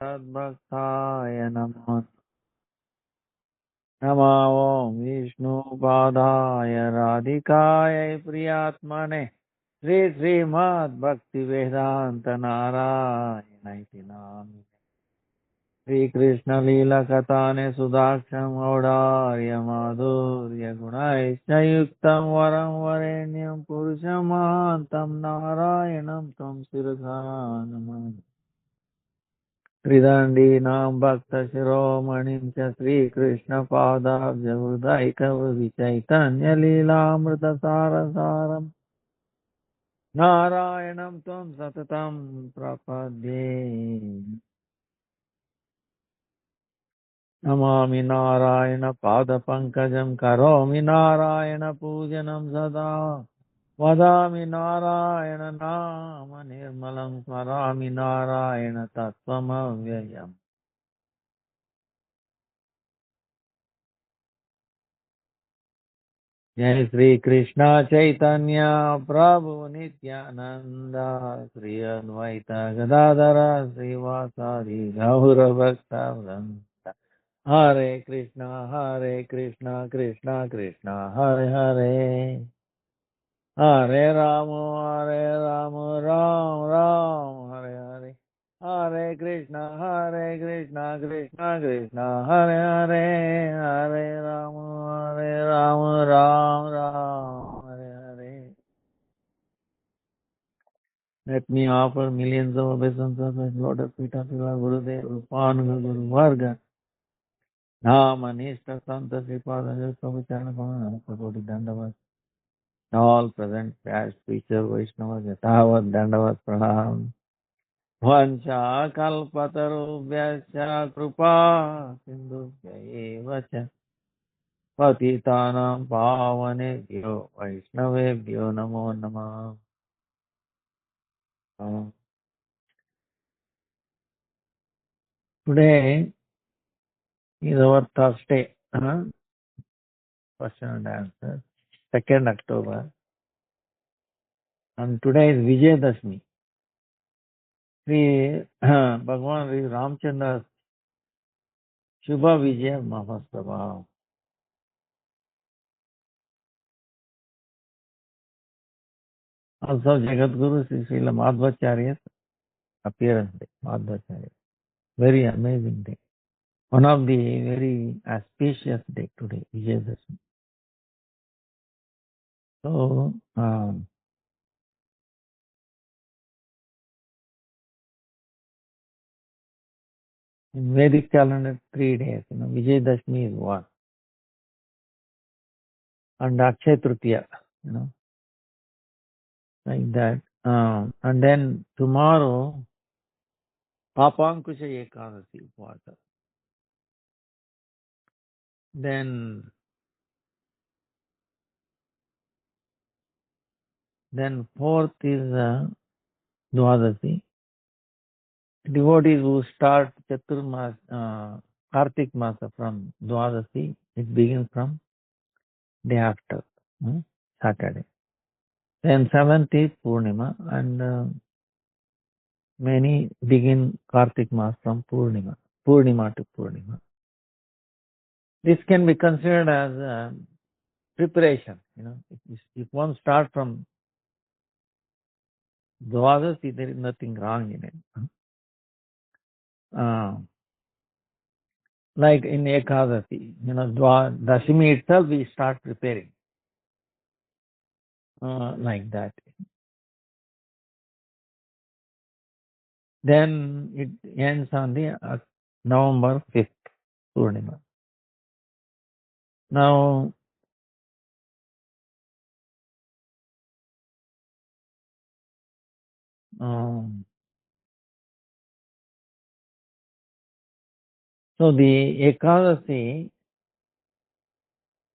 तद्भक्ताय नमो नमः। ॐ विष्णुपादाय राधिकायै प्रियात्मने श्रीमद्भक्तिवेदान्त नारायण नाम श्रीकृष्णलीलकथाने सुदाक्षमौदार्य माधुर्य गुणैश्चयुक्तं वरं वरेण्यं पुरुषमान्तं नारायणं तं शिरसा नमामि। त्रिदण्डीनां भक्तशिरोमणिं च श्रीकृष्णपादाब्जहृदैकविचैतन्यलीलामृतसारसारम् नारायणं त्वं सततं प्रपद्ये। नमामि नारायणपादपङ्कजं करोमि नारायणपूजनं सदा वदामि नारायण नाम निर्मलं स्मरामि नारायण तत्त्वमव्ययम्। जय श्री कृष्ण चैतन्य प्रभु नित्यानंद श्री अद्वैत गदाधर श्रीवासादि गौर भक्त वृंद। हरे कृष्ण कृष्ण कृष्ण हरे हरे हरे राम राम राम हरे हरे। हरे Krishna Krishna Krishna Hare Hare Hare Ram Ram Ram Hare Hare. Let me offer millions of obeisances at lotus feet of your Gurudev, Rupan Guru Varga, Nama Nishta Santa Sripada Javacharana Pavana Sapoti Dandavat. All present, past, future, Vaishnava, Yathavat, Dandavat, Pranam. Vancha kalpatarubhyascha kripa sindhubhya eva cha patitanam pavanebhyo vaishnavebhyo namo namah. Today is our Thursday, question and answer, 2nd October, and today is Vijayadashmi. Sri Bhagavan Sri Ramchandra's Shubha Vijaya Mahostava. Also Jagadguru Sri Srila Madhvacharya's appearance day, Madhvacharya. Very amazing day. One of the very auspicious day today, Vijayadashmi. So, in Vedic calendar, 3 days, Vijayadashmi is one. And Akshay Tritiya, like that. And then tomorrow, Papankusha Ekadasi Upvasa. Then fourth is Dwadasi. Devotees who start Chaturmas, Kartik Masa from Dwadasi, it begins from day after, Saturday. Then 7th is Purnima, and many begin Kartik Mas from Purnima to Purnima. This can be considered as a preparation. If one starts from Dwadasi, there is nothing wrong in it. Like in Ekadasi, Dashimi itself we start preparing, like that. Then it ends on the November 5th, Purnima. Now, so the Ekadasi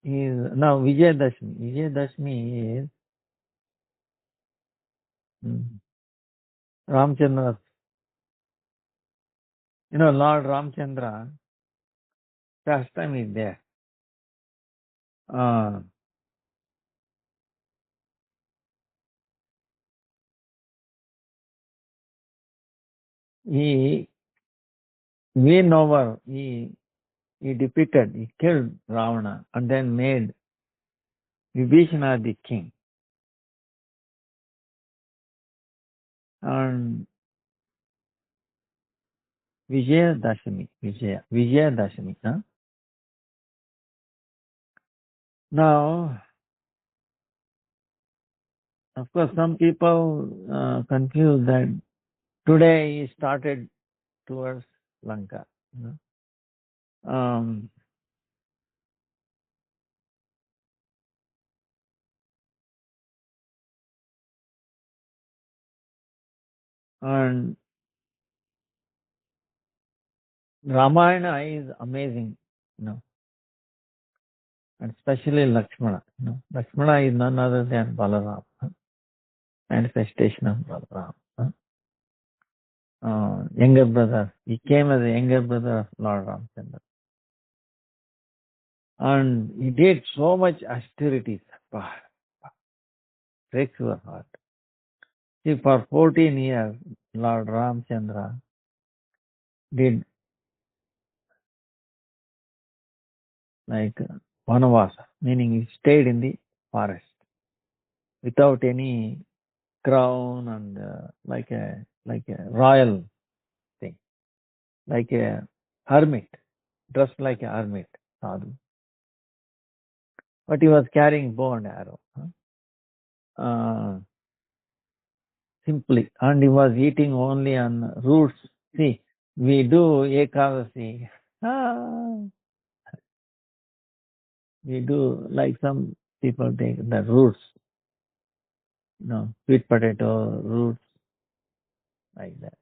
is now Vijayadashmi. Vijayadashmi is Ramchandra. Lord Ramchandra, pastime is there. He whenever he defeated, he killed Ravana and then made Vibhishana the king. And Vijayadashami. Huh? Now, of course, some people confuse that today he started towards Lanka. You know. And Ramayana is amazing, you know, and especially Lakshmana. You know. Lakshmana is none other than Balaram, manifestation of Balaram. Younger brother. He came as a younger brother of Lord Ramchandra. And he did so much austerities. Wow, breaks your heart. See, for 14 years, Lord Ramchandra did like vanavasa, meaning he stayed in the forest without any crown and like a royal thing, like a hermit, dressed like a hermit, sadhu. But he was carrying bow and arrow, simply, and he was eating only on roots. See, we do Ekadasi. Ah, we do like some people take the roots, sweet potato roots, like that.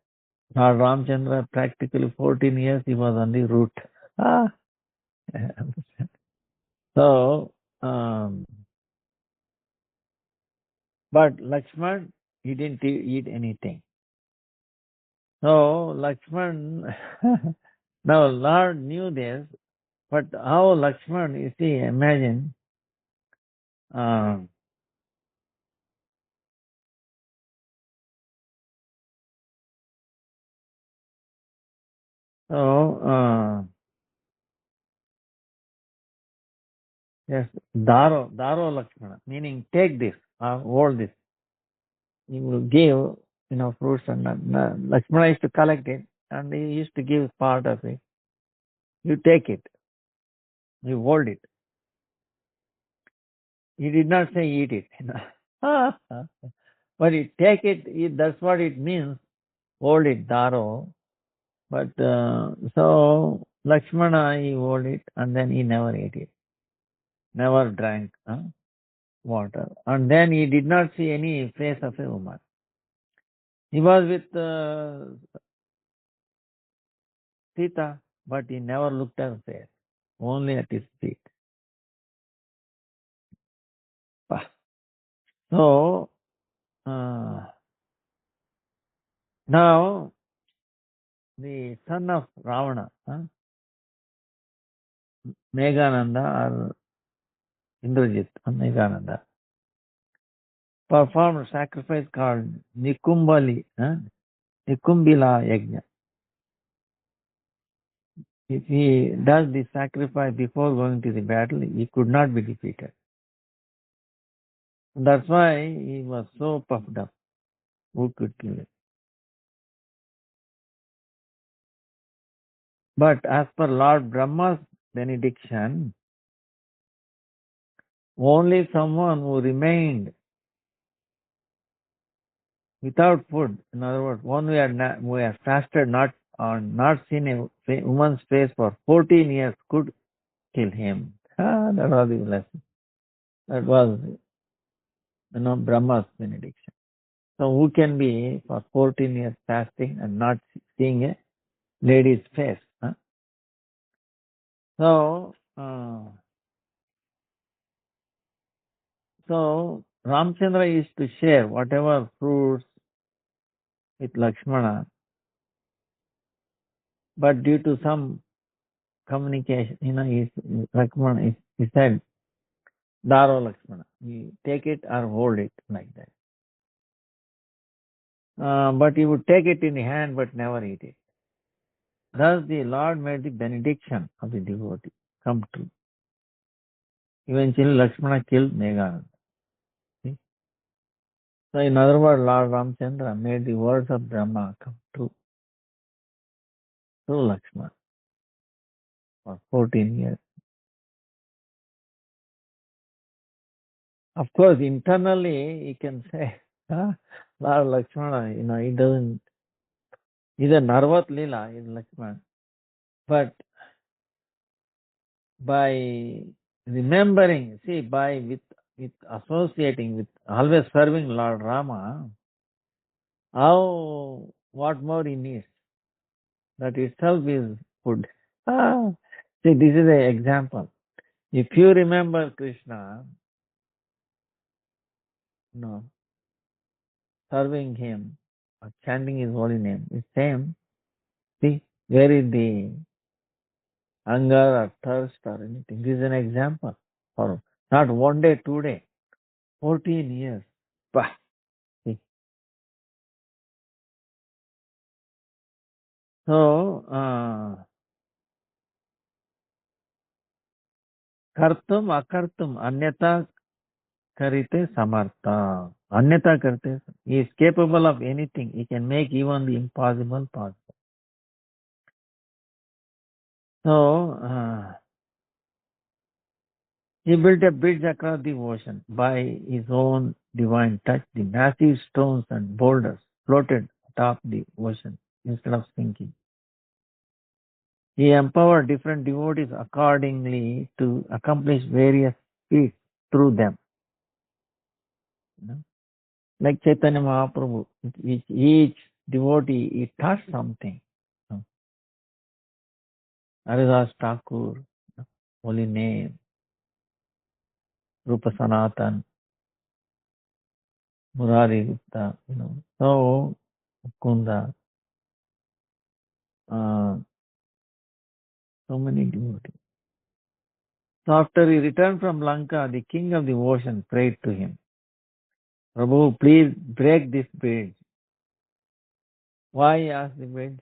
Lord Ramchandra, practically 14 years, he was on the root. Ah. So, but Lakshman, he didn't eat anything. So, Lakshman, now Lord knew this, but how Lakshman, you see, imagine, uh, so, yes, Daro Lakshmana, meaning take this, hold this. He will give, fruits and Lakshmana used to collect it and he used to give part of it. You take it, you hold it. He did not say eat it. But you take it, that's what it means, hold it, Daro. But so Lakshmana, he hold it and then he never ate it, never drank water. And then he did not see any face of a woman. He was with Sita, but he never looked at her face, only at his feet. So, now the son of Ravana, Meghananda or Indrajit, Meghananda, performed a sacrifice called Nikumbila Yajna. If he does the sacrifice before going to the battle, he could not be defeated. That's why he was so puffed up. Who could kill him? But as per Lord Brahma's benediction, only someone who remained without food, in other words, one who had fasted not seen a woman's face for 14 years could kill him. That was the lesson. That was, Brahma's benediction. So who can be for 14 years fasting and not seeing a lady's face? So, so Ramchandra used to share whatever fruits with Lakshmana, but due to some communication, Lakshmana, he said, Daro Lakshmana, you take it or hold it like that. But he would take it in the hand but never eat it. Thus the Lord made the benediction of the devotee come true. Eventually Lakshmana killed Meghananda. See? So in other words, Lord Ramchandra made the words of Brahma come true through Lakshmana for 14 years. Of course, internally he can say, Lord Lakshmana, he doesn't, he's a Narvat Lila, he's Lakshmana. But by remembering, with associating, with always serving Lord Rama, what more he needs? That itself is food. See, this is an example. If you remember Krishna, serving him, or chanting his holy name, is same. See, where is the hunger or thirst or anything? This is an example. For not 1 day, 2 day, 14 years. Bah. See. So, kartum akartum anyata karite samartha. Anyata karite. He is capable of anything. He can make even the impossible possible. So, he built a bridge across the ocean by his own divine touch. The massive stones and boulders floated atop the ocean instead of sinking. He empowered different devotees accordingly to accomplish various feats through them. Like Chaitanya Mahaprabhu, each devotee he taught something. Haridas Thakur, holy name, Rupa Sanatan, Murari Gupta, so Kunda, so many devotees. So after he returned from Lanka, the king of the ocean prayed to him, Prabhu, please break this bridge. Why? He asked the bridge.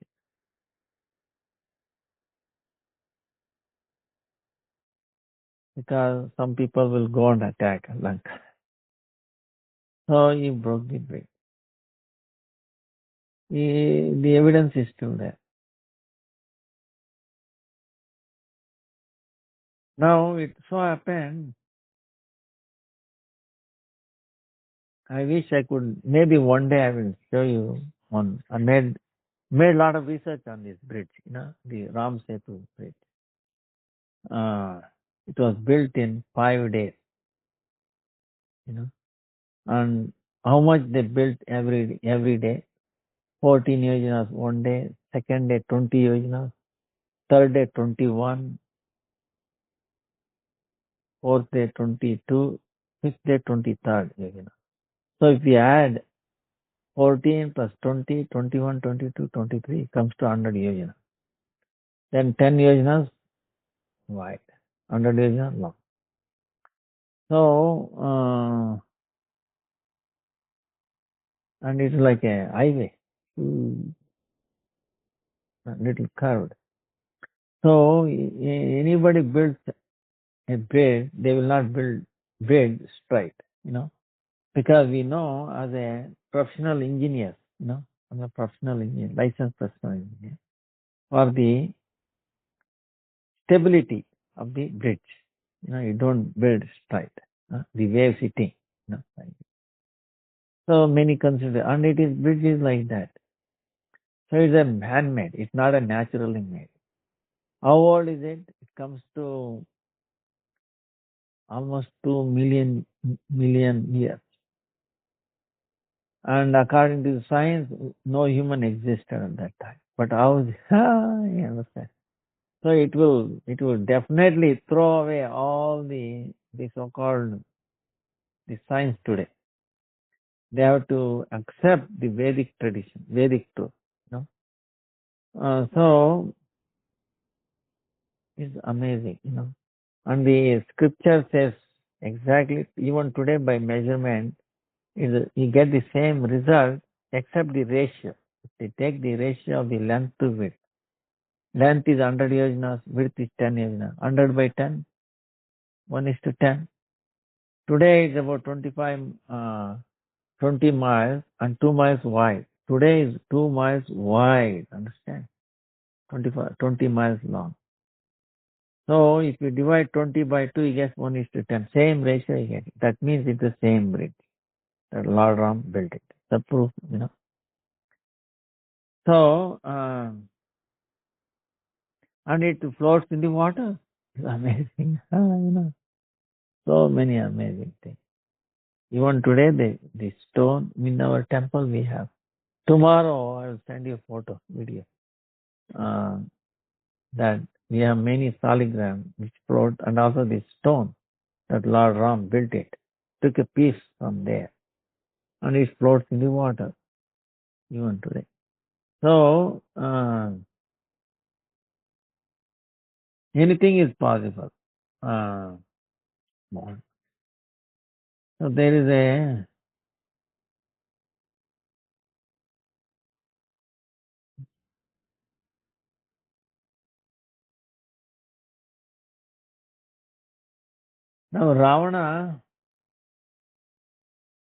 Because some people will go and attack Lanka. So he broke the bridge. The evidence is still there. Now it so happened, I wish I could, maybe one day I will show you I made a lot of research on this bridge, the Ram Setu bridge. It was built in 5 days, and how much they built every day? 14 yojanas one day, second day 20 yojanas, third day 21, fourth day 22, fifth day 23rd yojana. So if we add 14 plus 20, 21, 22, 23 comes to 100 yojanas. Then 10 yojanas wide, 100 yojanas long. So, and it's like a highway, a little curved. So anybody builds a bridge, they will not build bridge straight, because we know as a professional engineer, I'm a professional engineer, licensed professional engineer, for the stability of the bridge, you don't build straight, the wave hitting, like so many consider, and bridge is like that. So it's a man-made, it's not a naturally made. How old is it? It comes to almost 2 million years. And according to science, no human existed at that time. But how? You understand? So it will definitely throw away all the so-called the science today. They have to accept the Vedic tradition, Vedic truth. So it's amazing, And the scripture says exactly, even today by measurement, you get the same result except the ratio. If they take the ratio of the length to width, Length is 100 yojanas, width is 10 yojanas. 100 by 10, 1:10. Today it's about 20 miles and 2 miles wide. Today is 2 miles wide, understand? 20 miles long. So if you divide 20 by 2, you get 1:10. Same ratio you get. That means it's the same bridge that Lord Ram built it. The proof, So, and it floats in the water. It's amazing. So many amazing things. Even today, the stone in our temple we have. Tomorrow, I will send you a photo, video, that we have many saligram which float, and also the stone that Lord Ram built it. Took a piece from there, and it floats in the water, even today. So, anything is possible. So there is now Ravana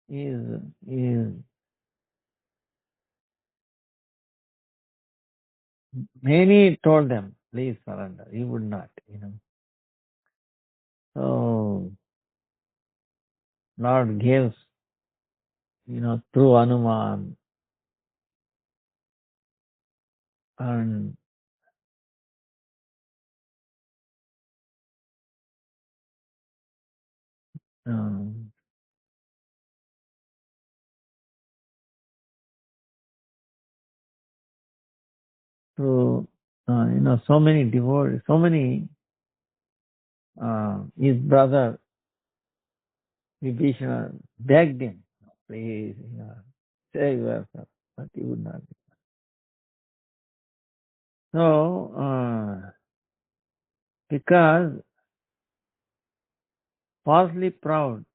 is many told them, please surrender. He would not, So Lord gives, through Hanuman and um, through so many devotees, so many his brother Vibhishana begged him, please, save yourself, but he would not. So because falsely proud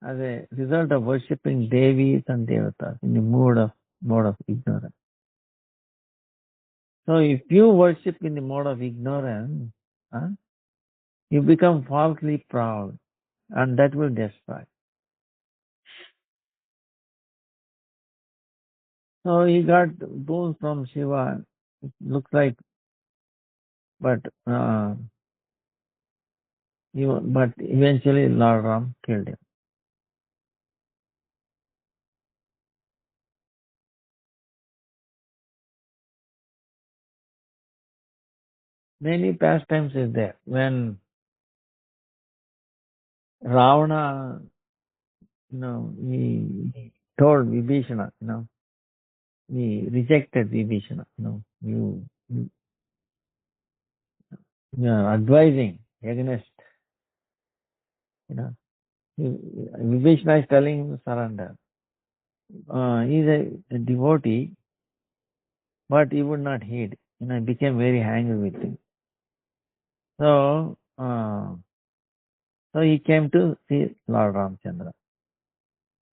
as a result of worshipping Devis and Devatas in the mode of ignorance. So if you worship in the mode of ignorance, you become falsely proud, and that will destroy. So he got boons from Shiva. It looks like, but eventually Lord Ram killed him. Many pastimes is there. When Ravana, he told Vibhishana, he rejected Vibhishana, you are advising against, Vibhishana is telling him to surrender. He is a devotee, but he would not heed. He became very angry with him. So, he came to see Lord Ramchandra.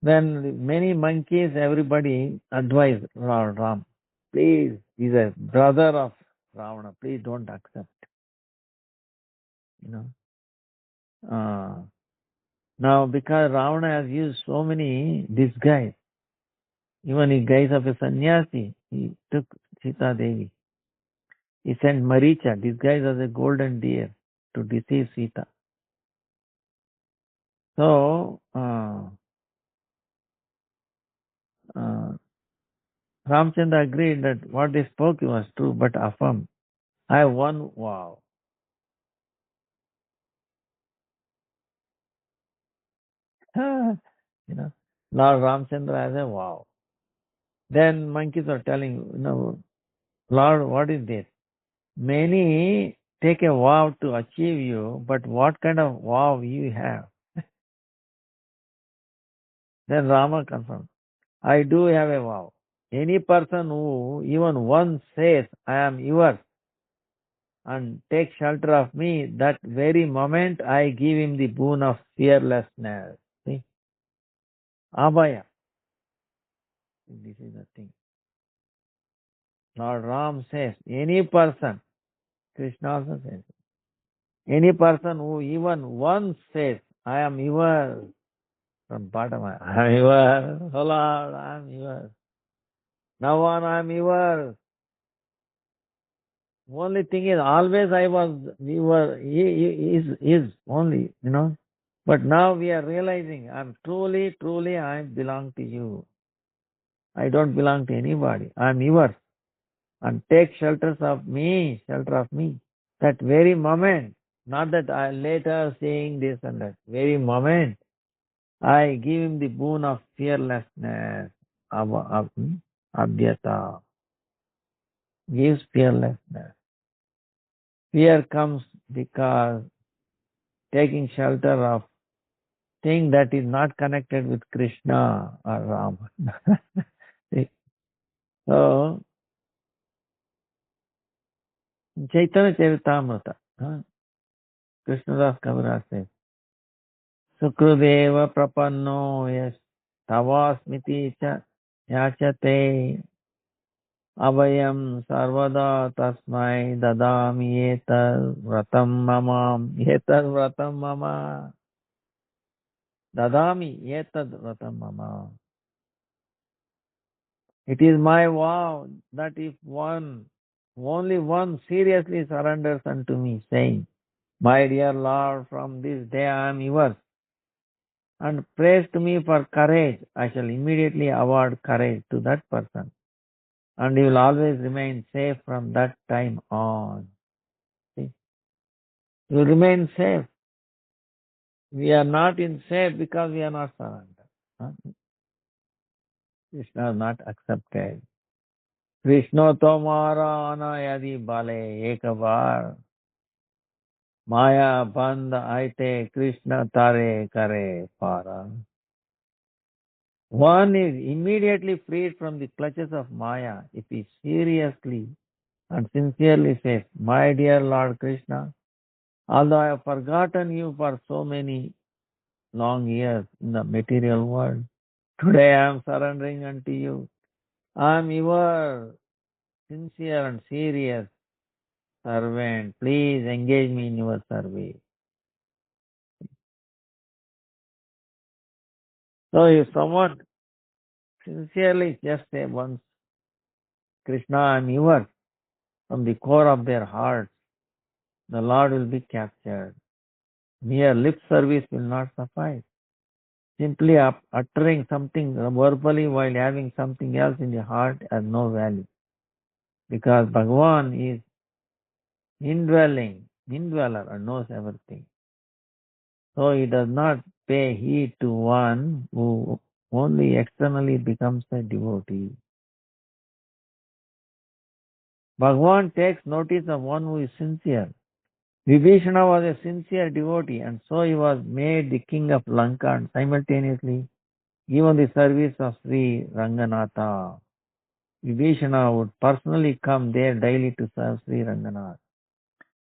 Then many monkeys, everybody advised Lord Ram, please, he's a brother of Ravana, please don't accept. Now, because Ravana has used so many disguise, even in guise of a sannyasi, he took Sita Devi. He sent Maricha, disguised as a golden deer, to deceive Sita. So, Ramchandra agreed that what they spoke was true, but affirmed, I have one vow. Lord Ramchandra has a vow. Then monkeys are telling, Lord, what is this? Many take a vow to achieve you, but what kind of vow you have? Then Rama confirmed, I do have a vow. Any person who even once says, I am yours, and takes shelter of me, that very moment I give him the boon of fearlessness. See? Abhaya. This is the thing. Lord Ram says, any person, Krishna also says, any person who even once says, I am yours, from bottom, I am yours, oh Lord, I am yours. Now on, I am yours. Only thing is, always I was, we were, he is only, But now we are realizing, I'm truly, I belong to you. I don't belong to anybody. I'm yours. And take shelter of me. That very moment, not that I later saying this and that, very moment, I give him the boon of fearlessness, abhyata, gives fearlessness. Fear comes because taking shelter of thing that is not connected with Krishna or Rama. See? So, Chaitanya Charitamrita, Krishnadas Kaviraj says, Sukrudeva prapanno yes tavasmiti cha yachate abhayam sarvada tasmai dadami etar vratam mama dadami etad vratam mama. It is my vow that if only one seriously surrenders unto me, saying, my dear Lord, from this day I am yours, and prays to me for courage, I shall immediately award courage to that person, and he will always remain safe from that time on. See? You will remain safe. We are not in safe because we are not surrendered. Huh? Krishna is not accepted. Krishna tomara anayadi bale ekavar Maya band aite Krishna tare kare para. One is immediately freed from the clutches of Maya if he seriously and sincerely says, my dear Lord Krishna, although I have forgotten you for so many long years in the material world, today I am surrendering unto you. I am your sincere and serious servant. Please engage me in your service. So if someone sincerely just say once, Krishna, I am yours, from the core of their hearts, the Lord will be captured. Mere lip service will not suffice. Simply uttering something verbally while having something else in the heart has no value. Because Bhagavan is indweller and knows everything. So he does not pay heed to one who only externally becomes a devotee. Bhagavan takes notice of one who is sincere. Vibhishana was a sincere devotee, and so he was made the king of Lanka and simultaneously given the service of Sri Ranganatha. Vibhishana would personally come there daily to serve Sri Ranganath.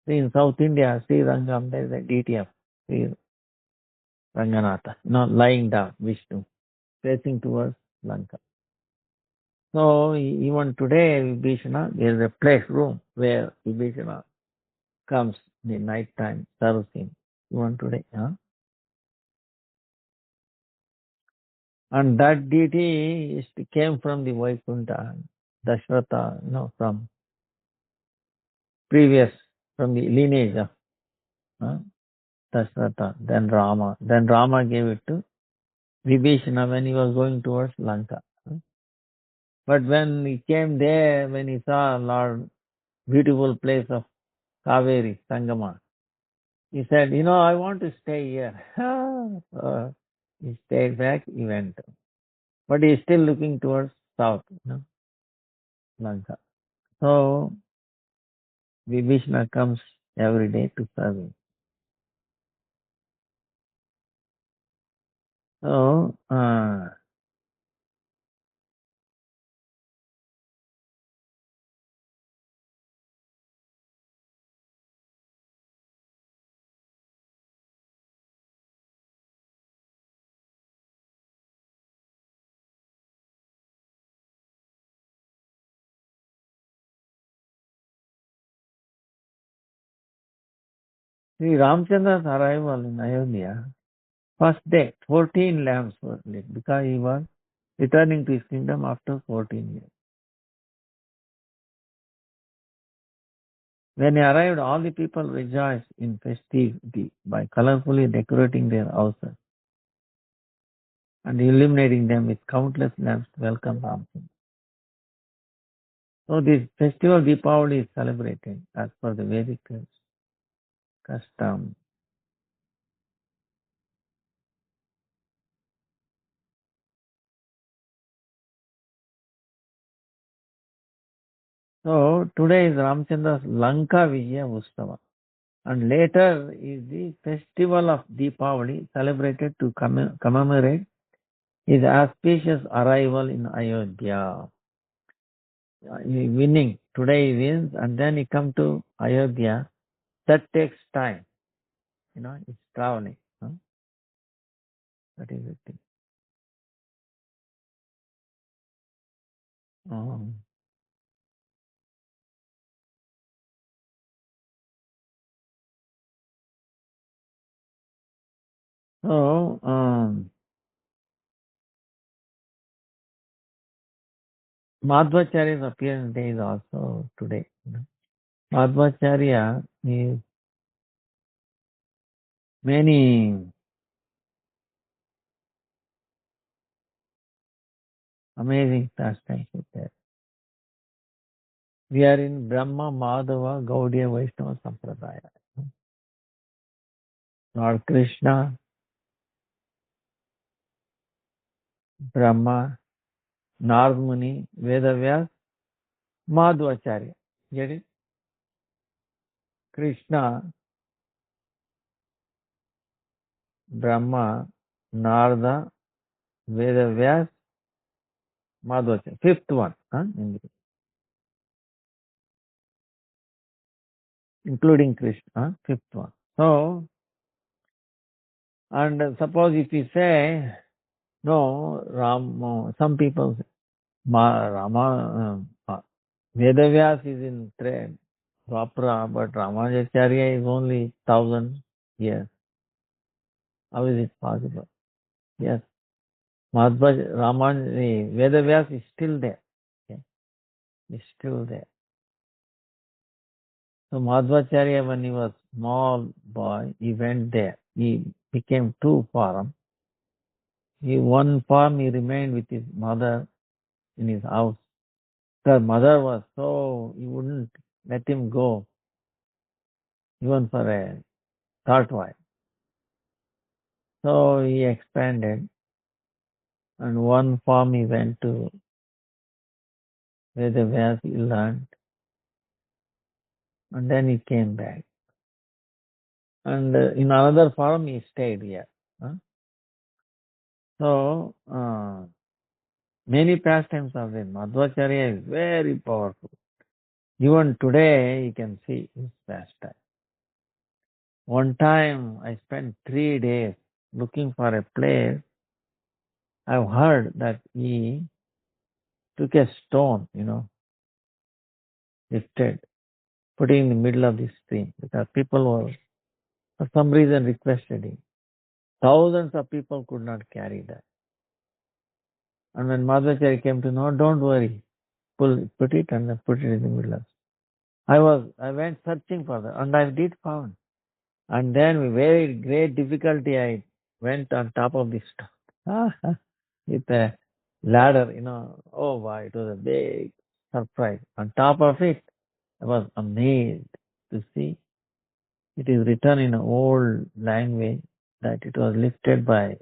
See, in South India, Sri Rangam, there is a deity of Sri Ranganatha, lying down, Vishnu, facing towards Lanka. So, even today, Vibhishana, there is a place room where Vibhishana comes in the night time, serves him. Even today, And that deity came from the Vaikuntha, Dashratha, from previous, from the lineage of Dashratha, then Rama. Then Rama gave it to Vibhishana when he was going towards Lanka. But when he came there, when he saw Lord, beautiful place of Kaveri, Sangama, he said, I want to stay here. He stayed back, he went. But he is still looking towards south, Lanka. So, Vibhishana comes every day to serve him. So, Sri Ramchandra's arrival in Ayodhya, first day, 14 lamps were lit because he was returning to his kingdom after 14 years. When he arrived, all the people rejoiced in festivity by colorfully decorating their houses and illuminating them with countless lamps to welcome Ramchandra. So this festival Deepavali is celebrated as per the Vedic custom. So today is Ramchandra's Lanka Vijaya Ustava. And later is the festival of Deepavali celebrated to commemorate his auspicious arrival in Ayodhya. Winning. Today he wins and then he come to Ayodhya. That takes time. It's traveling. Huh? That is the thing. Um, so, Madhvacharya's appearance day is also today. Madhvacharya is many amazing pastimes with that. We are in Brahma, Madhava, Gaudiya, Vaishnava Sampradaya. Lord Krishna, Brahma, Narad Muni, Vedavyas, Madhvacharya. Get it? Krishna, Brahma, Narada, Vedavyas, Madhvacharya. Fifth one, including Krishna, fifth one. So, and suppose if you say, no, some people say, Rama, Vedavyas is in trade, Dwapara, but Ramacharya is only 1,000 years. How is it possible? Yes. Madhva Raman, Vedavyas is still there. Okay? Is still there. So Madhvacharya, when he was small boy, he went there. He became two forms. One form he remained with his mother in his house. The mother was so, he wouldn't let him go even for a third wife. So he expanded and one form he went to Vedavyas, he learned and then he came back. And in another form he stayed here. Huh? So many pastimes are there. Madhvacharya is very powerful. Even today you can see his pastime. One time I spent 3 days looking for a place. I've heard that he took a stone, lifted, put it in the middle of the stream because people were, for some reason, requested him. Thousands of people could not carry that. And when Madhvacharya came to know, don't worry, put it and then put it in the middle of. I went searching for that and I did found. And then with very great difficulty I went on top of the stone with a ladder, Oh wow, it was a big surprise. On top of it, I was amazed to see it is written in an old language that it was lifted by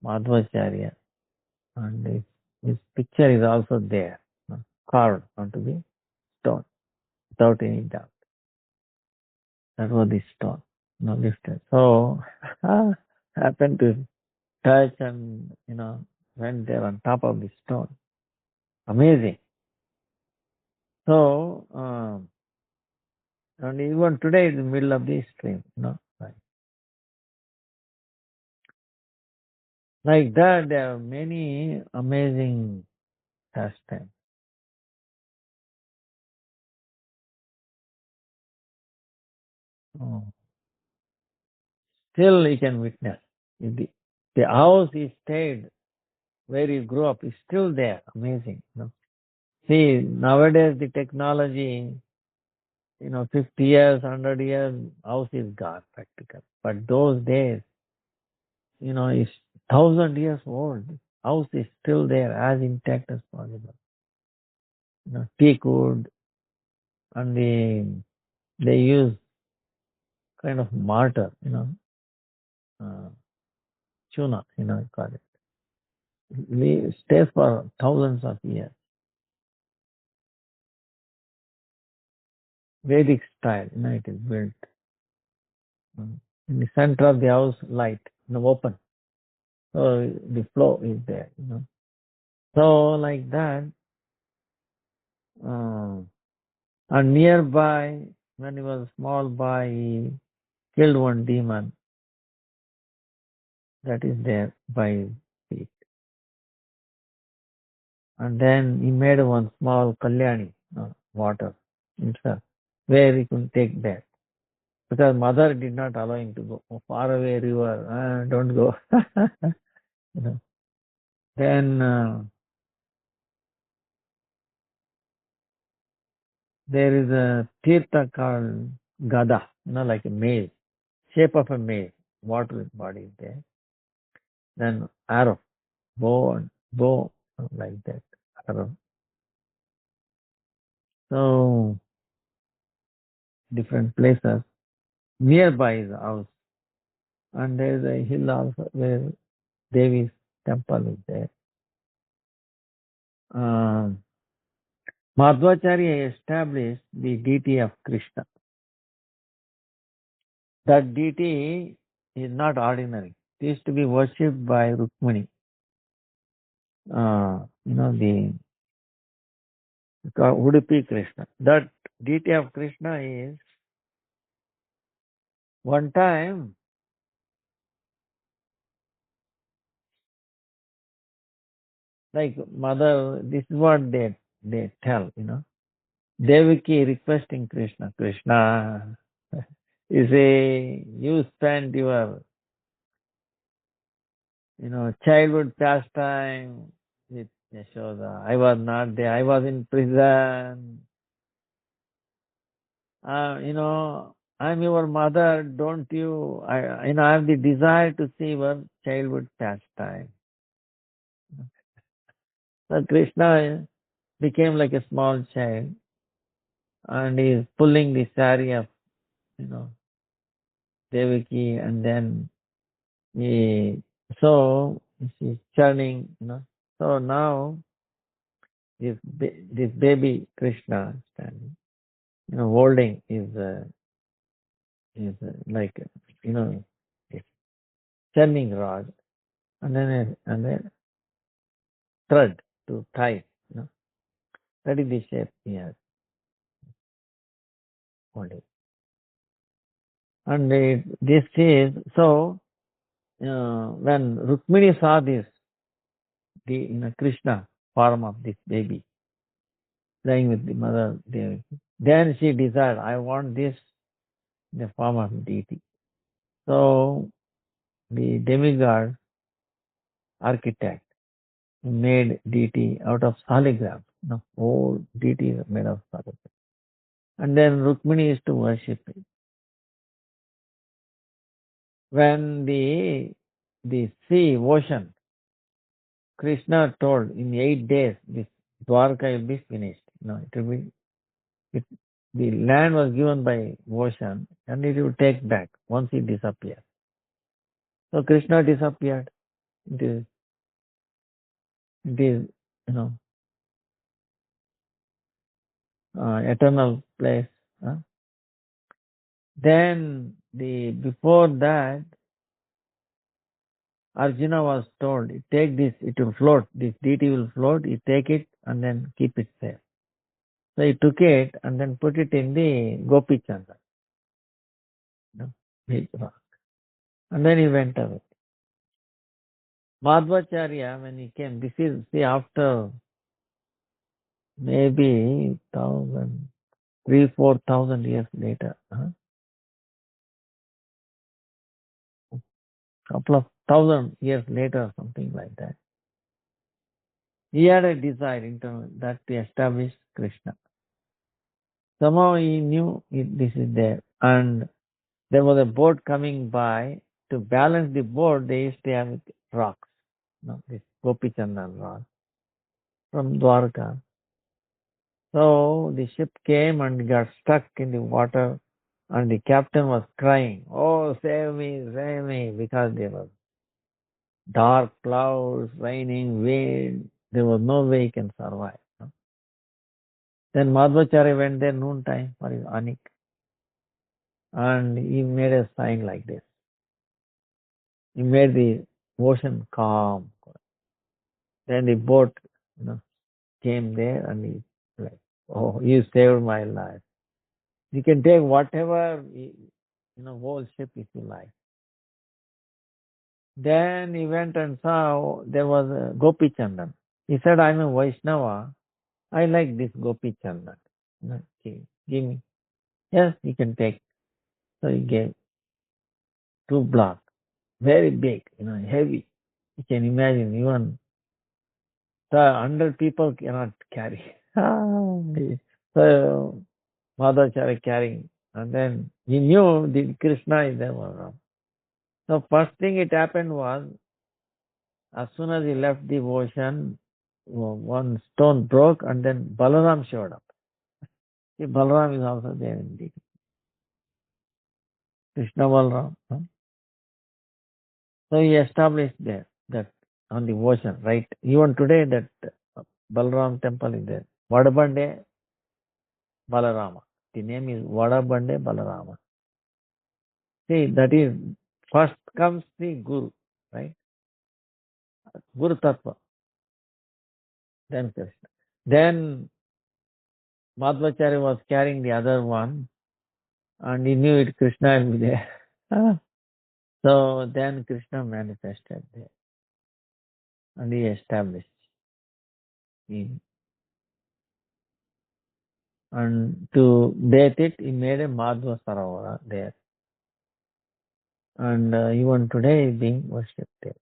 Madhvacharya and his picture is also there, carved onto the stone without any doubt. That was the stone, lifted. So happened to touch and went there on top of the stone. Amazing. So and even today in the middle of the stream, right. Like that, there are many amazing pastimes. Oh. Still you can witness. The house he stayed, where he grew up, is still there. Amazing. See, nowadays the technology, 50 years, 100 years, house is gone practically. But those days, it's 1,000 years old. House is still there, as intact as possible. Teak wood, and they use kind of mortar, uh, tuna, call it. Stays for thousands of years. Vedic style, it is built. In the center of the house, light, open. So the flow is there. So like that, uh, and nearby, when he was a small boy, he killed one demon that is there by his feet. And then he made one small kalyani, water himself, where he could take bath. Because mother did not allow him to go far away river. Don't go. you know. Then there is a tirtha called Gada, like a maze, shape of a maze, water body is there. Then arrow, bow, like that, arrow. So different places. Nearby is the house. And there is a hill also where Devi's temple is there. Madhvacharya established the deity of Krishna. That deity is not ordinary. It is to be worshipped by Rukmini. The Udupi Krishna. That deity of Krishna is, one time, like mother, this is what they tell. Devaki requesting Krishna. Krishna, you say, you spend your, childhood pastime with Yashoda. I was not there. I was in prison. I'm your mother. Don't you? I have the desire to see your childhood pastime. So Krishna became like a small child, and he is pulling the sari of, you know, Devaki, and then she's churning. So now this baby Krishna standing, holding like, a churning rod, and then thread to tie. That is the shape he has holding. And this is so. When Rukmini saw this, Krishna form of this baby playing with the mother Devi, then she desired, I want this in the form of deity. So the demigod architect made deity out of soligrams. Whole deity is made of soligrams. And then Rukmini used to worship it. When the sea, ocean, Krishna told in 8 days this Dwarka will be finished. It will be it, the land was given by ocean, and it will take back once it disappears. So Krishna disappeared. It is eternal place. Then before that, Arjuna was told, take this, it will float. This deity will float. You take it and then keep it there. So he took it and then put it in the Gopi Chandra. Big rock. And then he went away. Madhvacharya, when he came, this is, see, after maybe 4,000 years later. couple of thousand years later, something like that. He had a desire internal that to establish Krishna. Somehow he knew this is there. And there was a boat coming by. To balance the boat, they used to have rocks. This Gopichandan rock from Dwarka. So the ship came and got stuck in the water, and the captain was crying, "Oh, save me," because there was dark clouds, raining, wind. There was no way he can survive. Then Madhvacharya went there noontime for his anik, and he made a sign like this. He made the ocean calm. Then the boat, came there, and he like, "Oh, you saved my life. You can take whatever, whole ship if you like." Then he went and saw there was a Gopi Chandan. He said, "I'm a Vaishnava. I like this Gopi Chandan. Give me." Yes, you can take. So he gave 2 blocks, very big, heavy. You can imagine even 100 people cannot carry. So Madhacharya carrying, and then he knew the Krishna is there. So first thing it happened was, as soon as he left the ocean, one stone broke, and then Balaram showed up. See, Balaram is also there in the Krishna Balaram. So he established there that on the ocean, right? Even today that Balaram temple is there. Vadabande Balarama. The name is Vadabande Balarama. See, that is, first comes the Guru, right? Guru Tattva, then Krishna. Then Madhvacharya was carrying the other one, and he knew it Krishna will be there. So then Krishna manifested there, and he established him. And to bathe it, he made a Madhva Sarovara there. And even today is being worshipped there.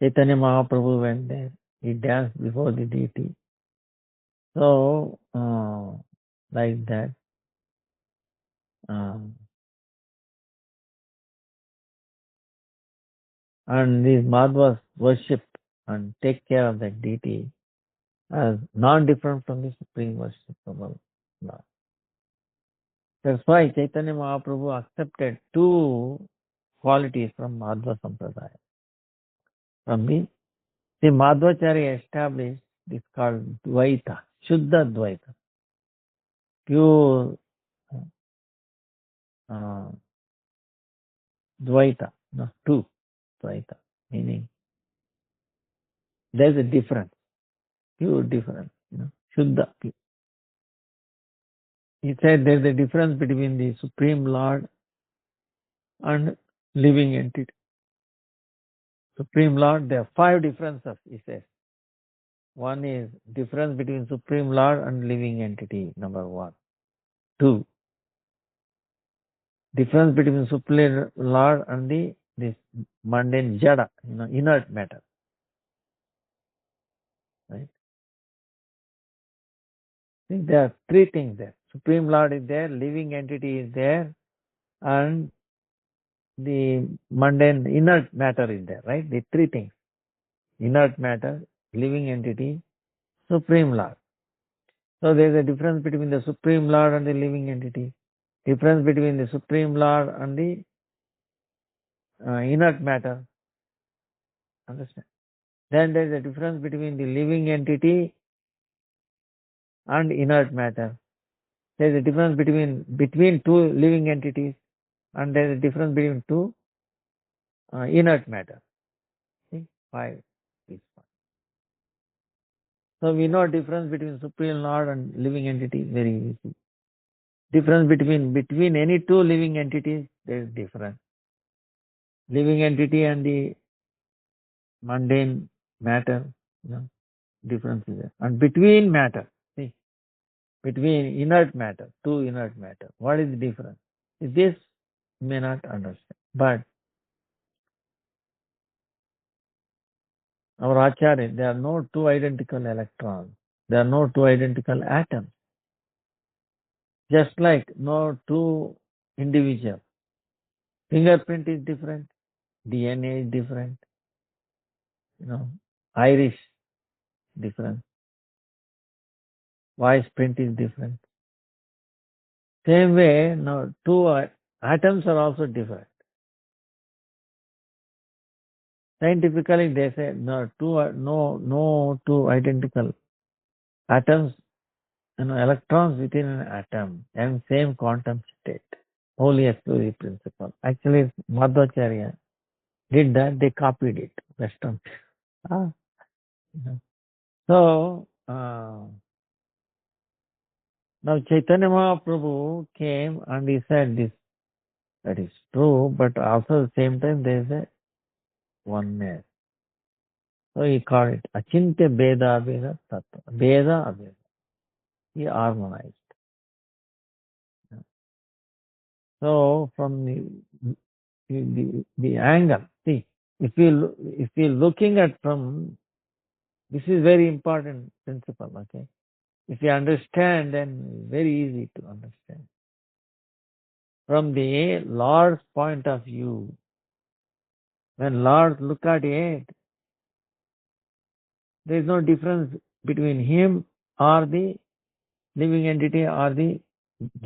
Chaitanya Mahaprabhu went there. He danced before the deity. So, like that. And these Madhvas worship and take care of that deity as non-different from the supreme worship of Allah. That's why Chaitanya Mahaprabhu accepted 2 qualities from Madhva Sampradaya. From the Madhvacharya established this called Dvaita, Shuddha Dvaita, pure Dvaita, no, 2 Dvaita, meaning there's a difference, pure difference, Shuddha. He said there's a difference between the Supreme Lord and living entity. Supreme Lord, there are 5 differences, he says. One is difference between Supreme Lord and living entity, number 1. 2, difference between Supreme Lord and this mundane jada, inert matter. Right? See, there are 3 things there. Supreme Lord is there, living entity is there, and the mundane inert matter is there, right? The 3 things. Inert matter, living entity, Supreme Lord. So there is a difference between the Supreme Lord and the living entity. Difference between the Supreme Lord and the inert matter. Understand? Then there is a difference between the living entity and inert matter. There is a difference between 2 living entities, and there is a difference between 2 inert matter. See? 5 is 1. So we know difference between Supreme Lord and living entity is very easy. Difference between any 2 living entities, there is difference. Living entity and the mundane matter, difference is there. And between matter, see, between inert matter, 2 inert matter, what is the difference? This may not understand. But our Acharya, there are no two identical electrons. There are no two identical atoms. Just like no two individuals. Fingerprint is different. DNA is different. Iris different. Voice print is different. Same way, no two atoms are also different. Scientifically, they say no two identical atoms, electrons within an atom and same quantum state. Wholly exclusive principle. Actually, Madhvacharya did that. They copied it. Western. Ah, So now Chaitanya Mahaprabhu came and he said this. That is true, but also at the same time there is a oneness. So he called it Achintya Beda Abheda Tattva. Beda Abheda. He harmonized. So from the angle, see, if we looking at from, this is very important principle, okay? If you understand, then very easy to understand. From the Lord's point of view, when Lord look at it, there is no difference between him or the living entity or the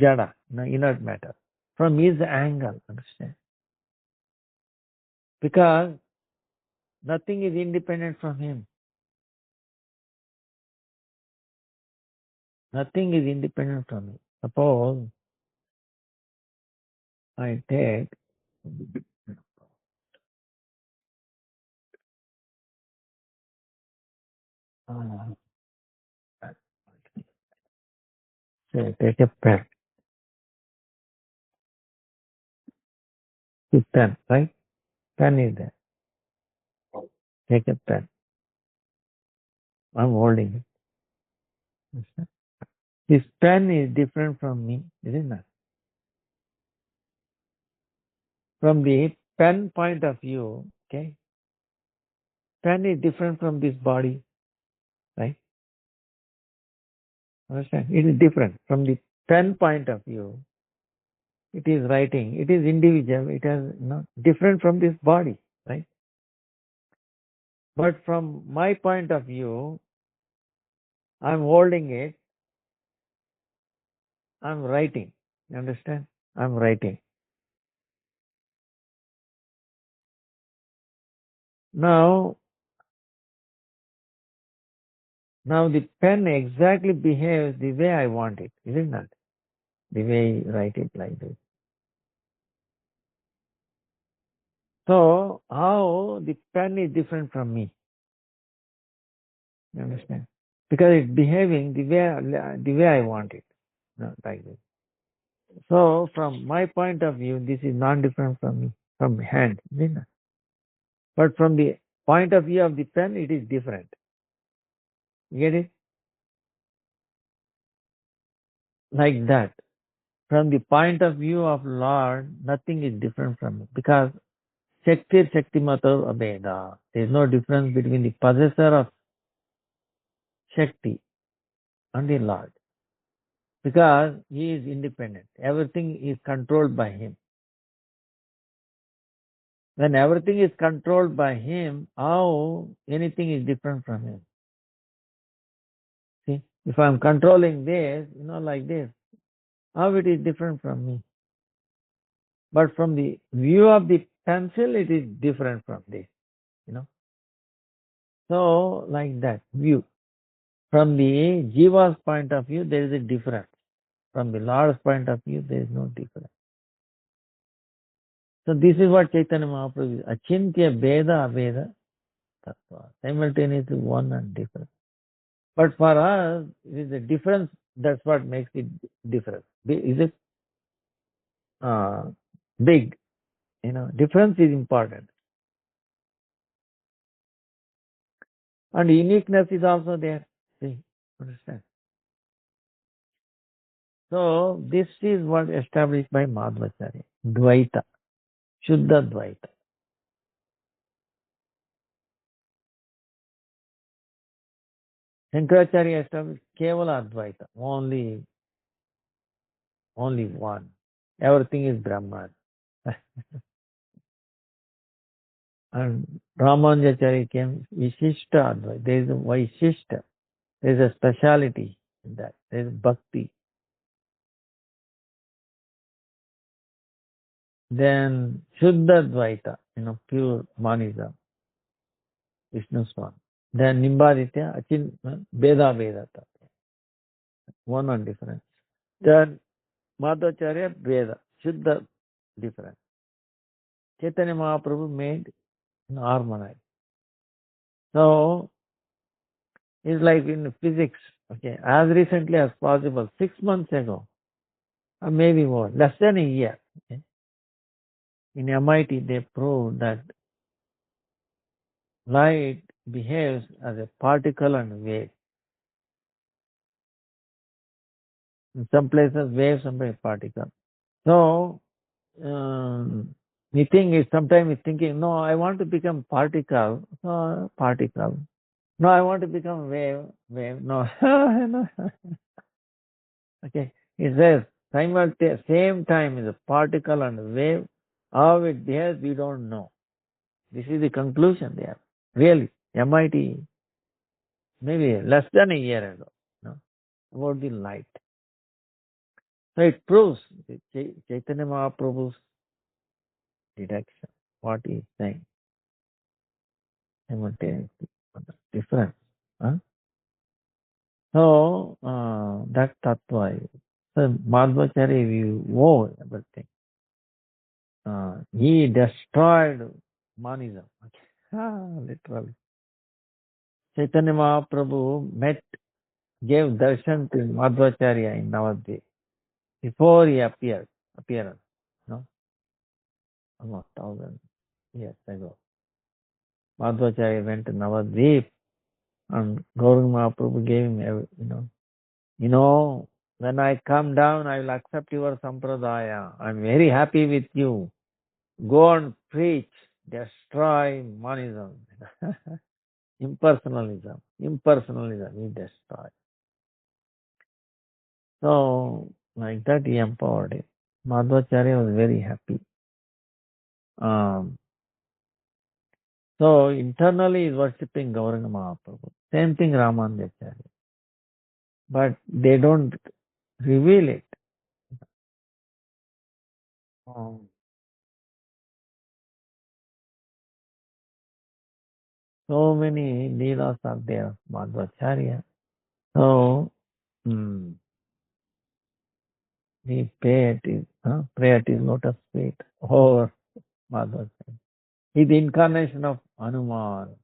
jada, inert matter. From his angle, understand? Because nothing is independent from him. Nothing is independent from him. Suppose I take uh, say take a pen. This pen, right? Pen is there. Take a pen. I'm holding it. Understand? This pen is different from me, isn't it? From the pen point of view, okay, pen is different from this body, right? Understand? It is different. From the pen point of view, it is writing, it is individual, it is different from this body, right? But from my point of view, I'm holding it, I'm writing. You understand? I'm writing. Now the pen exactly behaves the way I want it, isn't it? The way I write it like this. So how the pen is different from me? You understand? Because it's behaving the way I want it, like this. So from my point of view, this is non-different from me, from hand, isn't it? But from the point of view of the pen, it is different. You get it? Like that. From the point of view of Lord, nothing is different from it. Because Shakti Shaktimato Abheda. There is no difference between the possessor of Shakti and the Lord. Because he is independent. Everything is controlled by him. When everything is controlled by him, how anything is different from him? See, if I'm controlling this, like this, how it is different from me? But from the view of the pencil, it is different from this, you know. So, like that view. From the Jiva's point of view, there is a difference. From the Lord's point of view, there is no difference. So, this is what Chaitanya Mahaprabhu is. Achintya Beda Abheda Tattva. Simultaneously one and different. But for us, it is the difference that's what makes it different. Is it big? Difference is important. And uniqueness is also there. See, understand? So this is what established by Madhvacharya. Dvaita. Shuddha Dvaita. Shankaracharya established Kevala Advaita. Only one. Everything is Brahman. And Ramanujacharya came Vishishta Advaita. There is a Vaishishta. There is a speciality in that. There is bhakti. Then Shuddha Dvaita, pure monism, Vishnu Swan. Then Nimbaditya, Veda Veda. One difference. Then Madhvacharya, Veda, Shuddha difference. Chaitanya Mahaprabhu made harmonize. So, it's like in physics, okay, as recently as possible, 6 months ago, or maybe more, less than a year, okay, in MIT they proved that light behaves as a particle and wave. In some places, wave, sometimes particle. So, sometimes he's thinking, no, I want to become particle, no, particle. No, I want to become wave, no. No. Okay. He says, same time is a particle and a wave. How it behaves, we don't know. This is the conclusion there. Really, MIT, maybe less than a year ago, no, about the light. So it proves Chaitanya Mahaprabhu's deduction, what he is saying simultaneously. Different. Huh? So, that tattva is. So, Madhvacharya, we owe everything. He destroyed monism. Okay. Literally. Chaitanya Mahaprabhu gave darshan to Madhvacharya in Navadvip before he appearance, no, almost 1,000 years ago. Madhvacharya went to Navadvip and Gauranga Mahaprabhu gave him, when I come down, I will accept your sampradaya. I am very happy with you. Go and preach, destroy monism. Impersonalism, he destroyed. So, like that, he empowered him. Madhvacharya was very happy. So, internally, he is worshipping Gauranga Mahaprabhu. Same thing, Ramanujacharya. But they don't reveal it. Um, So many leelas are there, Madhvacharya. So, we pray at his lotus feet. Oh, Madhvacharya. He is the incarnation of Hanuman.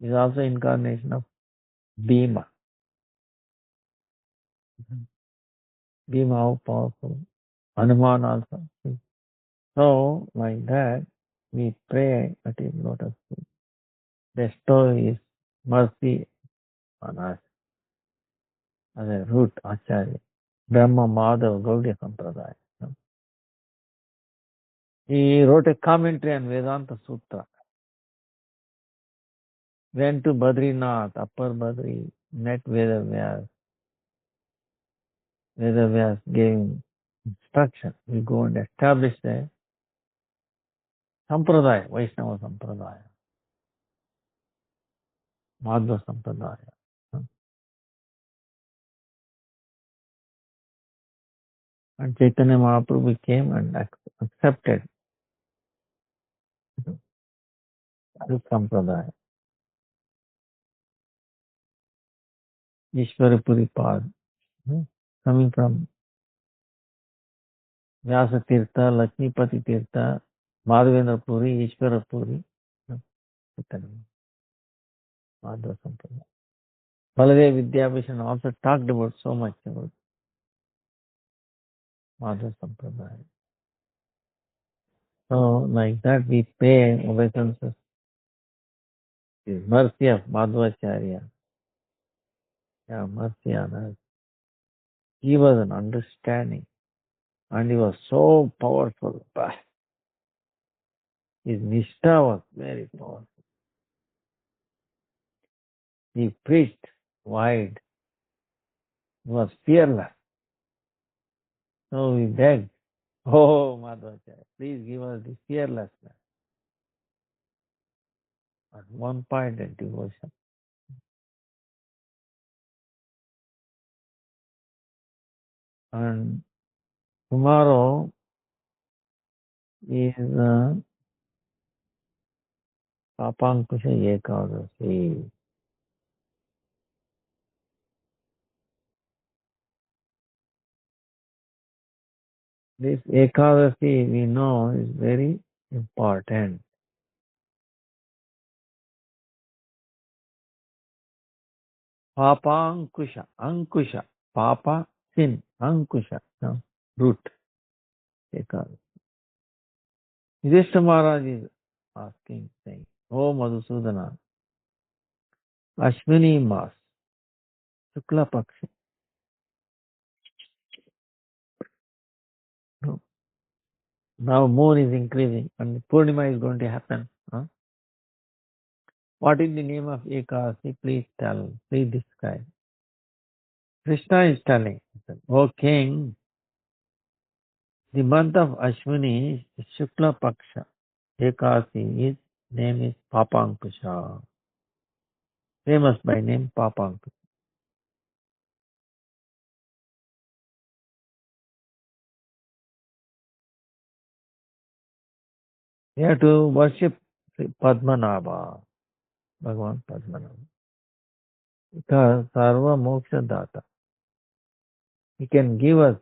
He is also incarnation of Bhima. Bhima, how powerful. Hanuman also. So, like that, we pray at his lotus feet. Bestow his mercy on us as a root Acharya. Brahma Madhav Gaudiya Sampradaya. He wrote a commentary on Vedanta Sutra. Went to Badrinath, Upper Badri, met Vedavyas. Vedavyas gave him instruction. We go and establish the Sampradaya, Vaishnava Sampradaya, Madhva Sampradaya. And Chaitanya Mahaprabhu came and accepted this Sampradaya. Ishwarapuri Pad, coming from Vyasa Tirtha, Lakshmipati Tirtha, Madhavendra Puri, Ishwara Puri, Chaitanya Madhva Sampradaya. Baladev Vidyabhishan also talked about so much about Madhva Sampradaya. So, like that, we pay obeisances. The mercy of Madhvacharya. Yeah, mercy on us. He was an understanding and he was so powerful. Bah, his Nishtha was very powerful. He preached wide. He was fearless. So we begged, oh Madhvacharya, please give us the fearlessness. At one point in devotion. And tomorrow is Papankusha Ekadasi. This Ekadasi we know is very important. Papankusha, Ankusha, Papa, sin, Ankusha, no, root. Ekadasi. Yudhishthira Maharaj is asking, saying, Oh Madhusudana, Ashwini Mas, Shukla Paksha. No. Now moon is increasing and Purnima is going to happen. Huh? What is the name of Ekadasi? Please tell. Please describe. Krishna is telling, O king, the month of Ashwini is Shukla Paksha. Ekadasi, his name is Papankusha. Famous by name Papankusha. We have to worship Padmanabha, Bhagavan Padmanabha. Because Sarva Moksha Data. He can give us,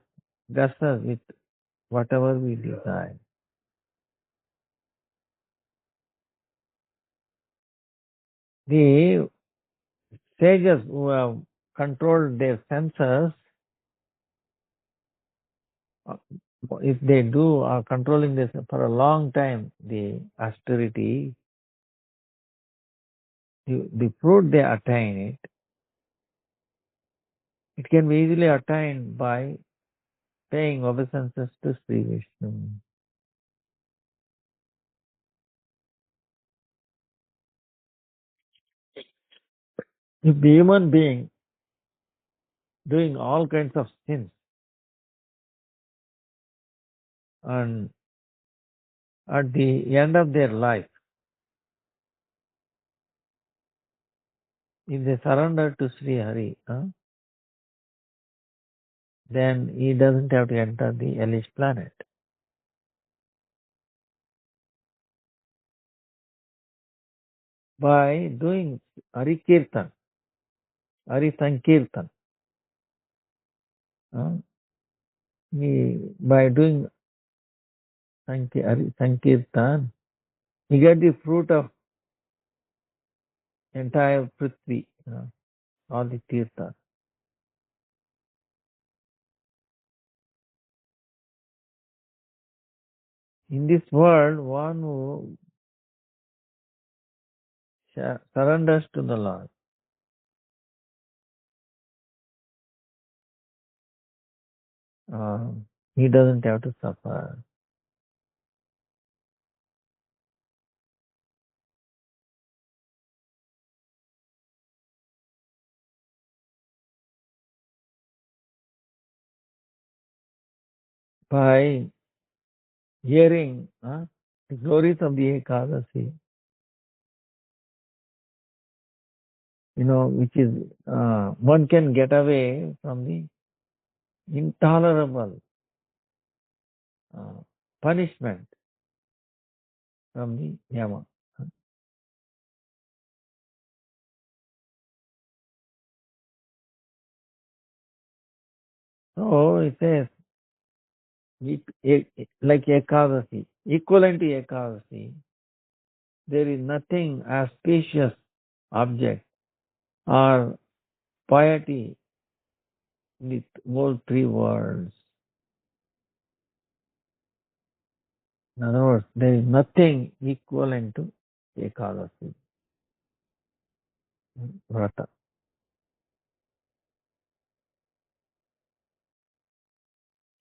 bless us with whatever we desire. The sages who have controlled their senses, if they do are controlling this for a long time, the austerity, the fruit they attain it can be easily attained by paying obeisances to Sri Vishnu. If the human being doing all kinds of sins and at the end of their life, if they surrender to Sri Hari, then he doesn't have to enter the hellish planet. By doing Hari Kirtan, Hari Sankirtan, by doing Hari Sankirtan, he get the fruit of entire Prithvi, all the Tirthas. In this world, one who surrenders to the Lord, he doesn't have to suffer. By hearing the glories of the Ekadasi, which is, one can get away from the intolerable punishment from the Yama. So it says, like Ekadasi, equivalent to Ekadasi, there is nothing auspicious object or piety in the whole three worlds. In other words, there is nothing equivalent to Ekadasi Vrata.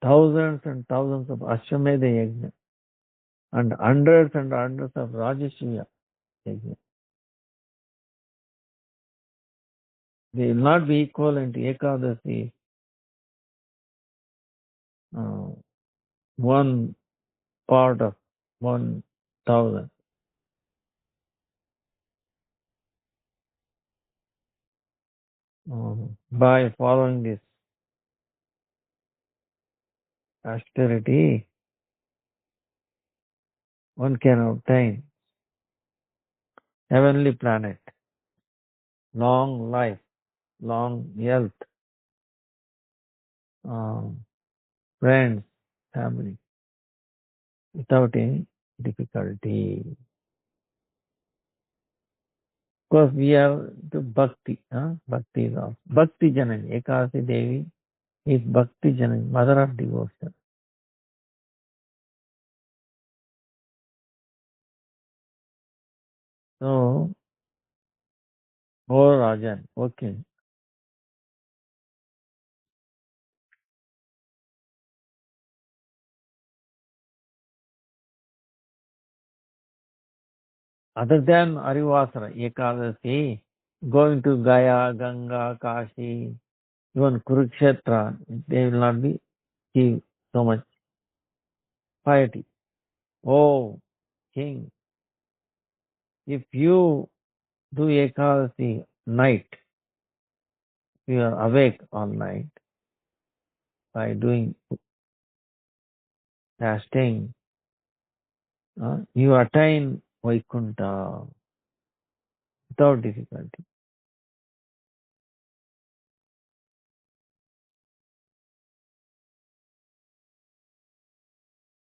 thousands and thousands of Ashwamedha Yajna and hundreds of Rajasuya Yajna. They will not be equivalent to Ekadasi, one part of 1,000. By following this austerity, one can obtain heavenly planet, long life, long health, friends, family, without any difficulty. Of course, we have the bhakti. Bhakti is also. Bhakti Janani, Ekadasi Devi is Bhakti Janani, mother of devotion. So, O Rajan, okay. Other than Arivasara, Ekadasi, going to Gaya, Ganga, Kashi, even Kurukshetra, they will not be give so much piety. Oh, king, if you do Ekadasi night, you are awake all night by doing fasting, you attain Vaikuntha without difficulty.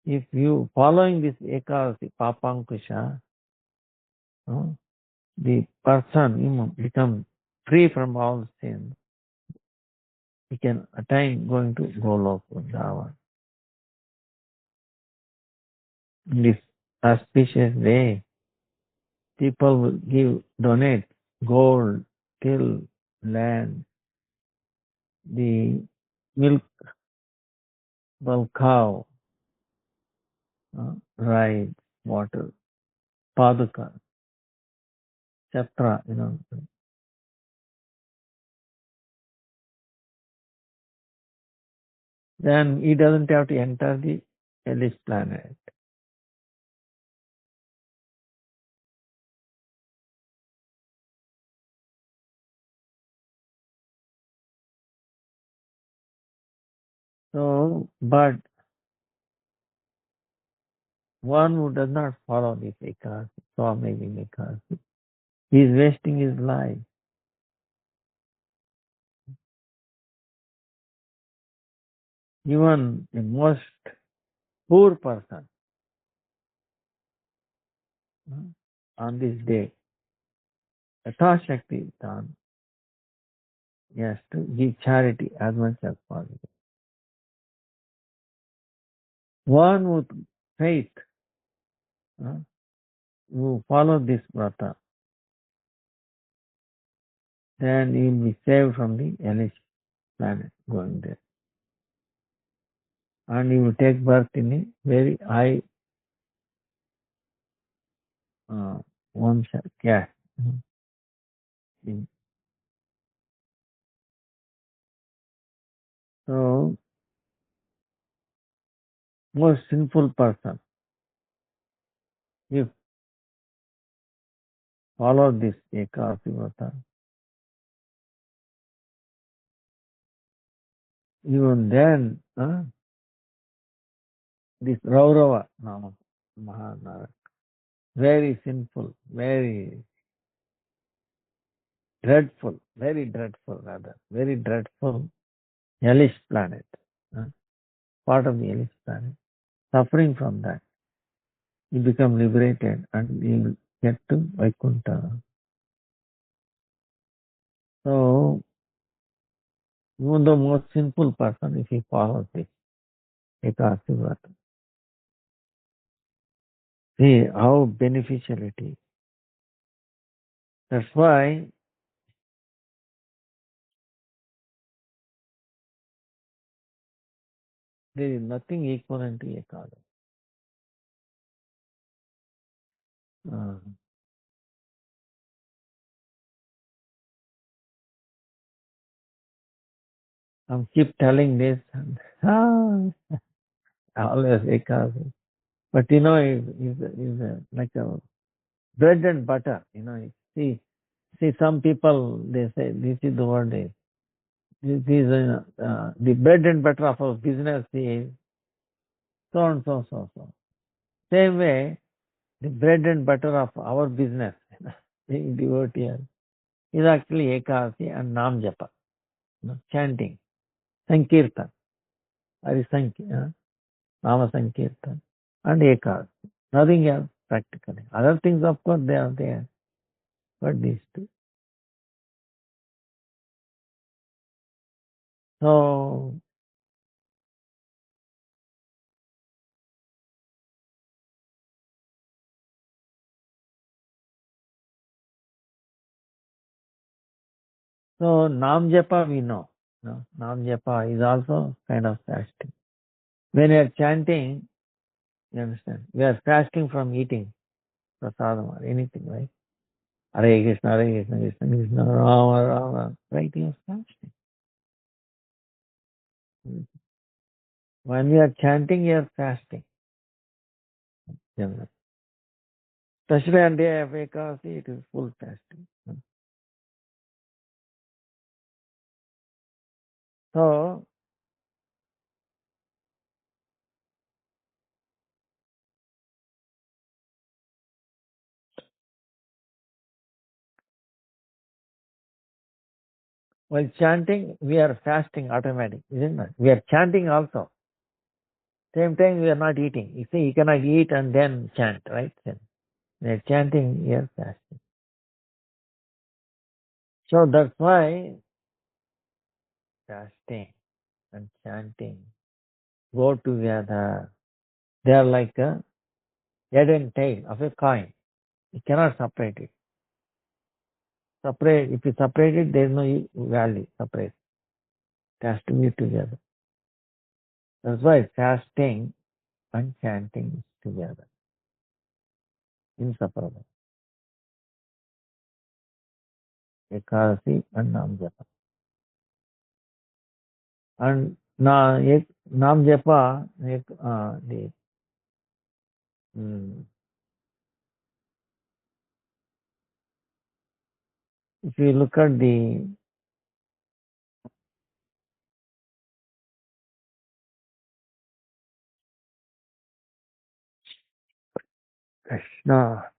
If you following this Ekadasi, Papankusha, the person become free from all sin. He can attain going to Goloka Vrindavan. In this auspicious way, people will donate gold, till, land, the milk, cow, rice, water, paduka, chapra, then he doesn't have to enter the hellish planet. So, but one who does not follow this Ekadasi, so amazing Ekadasi, he is wasting his life. Even the most poor person on this day, Shakti is done. He has to give charity as much as possible. One with faith who follow this vrata, then he will be saved from the hellish planet going there. And he will take birth in a very high caste. So, most sinful person, if follow this Ekadasi vrata, even then, this Raurava Nama, Mahanara, very sinful, very dreadful rather, very dreadful hellish planet, part of the hellish planet. Suffering from that, you become liberated and you get to Vaikuntha. So, even the most sinful person, if he follows this Ekadasi vrata, see how beneficial it is. That's why There is nothing equivalent to Ekadasi. Uh, I'm keep telling this. Always Ekadasi. But is like a bread and butter. See, some people, they say, this is the word is, this is, the bread and butter of our business is so and so, so, so. Same way, the bread and butter of our business, being devotee, is actually Ekadasi and Nam Japa, chanting, Sankirtan, Nama Sankirtan, and Ekadasi. Nothing else practically. Other things, of course, they are there, but these two. So, Nam Japa we know. No? Nam Japa is also kind of fasting. When we are chanting, you understand, we are fasting from eating prasadam or anything, right? Hare Krishna, Krishna Krishna, Rama Rama, right? You are fasting. When we are chanting, you are fasting. Generally. Especially on day of Ekadasi, it is full fasting. So, while chanting, we are fasting automatic, isn't it? We are chanting also. Same time, we are not eating. You see, you cannot eat and then chant, right? Then we are chanting, we are fasting. So that's why fasting and chanting go together. They are like a head and tail of a coin. You cannot separate it. If you separate it, there is no value. Separate. It has to be together. That's why fasting and chanting is together. Inseparable. Ekadasi and Nam Japa. And Nam Japa, mm, if you look at the Krishna,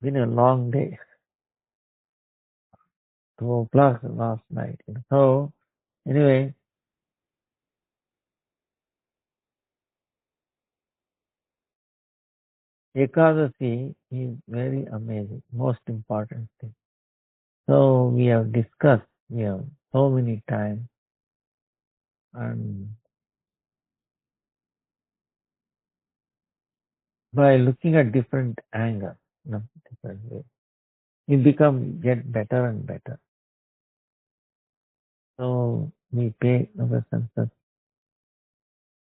been a long day. 2 o'clock last night. So, anyway, Ekadasi is very amazing, most important thing. So, we have discussed, so many times, and by looking at different angles, different ways, we get better and better. So, we pay our senses.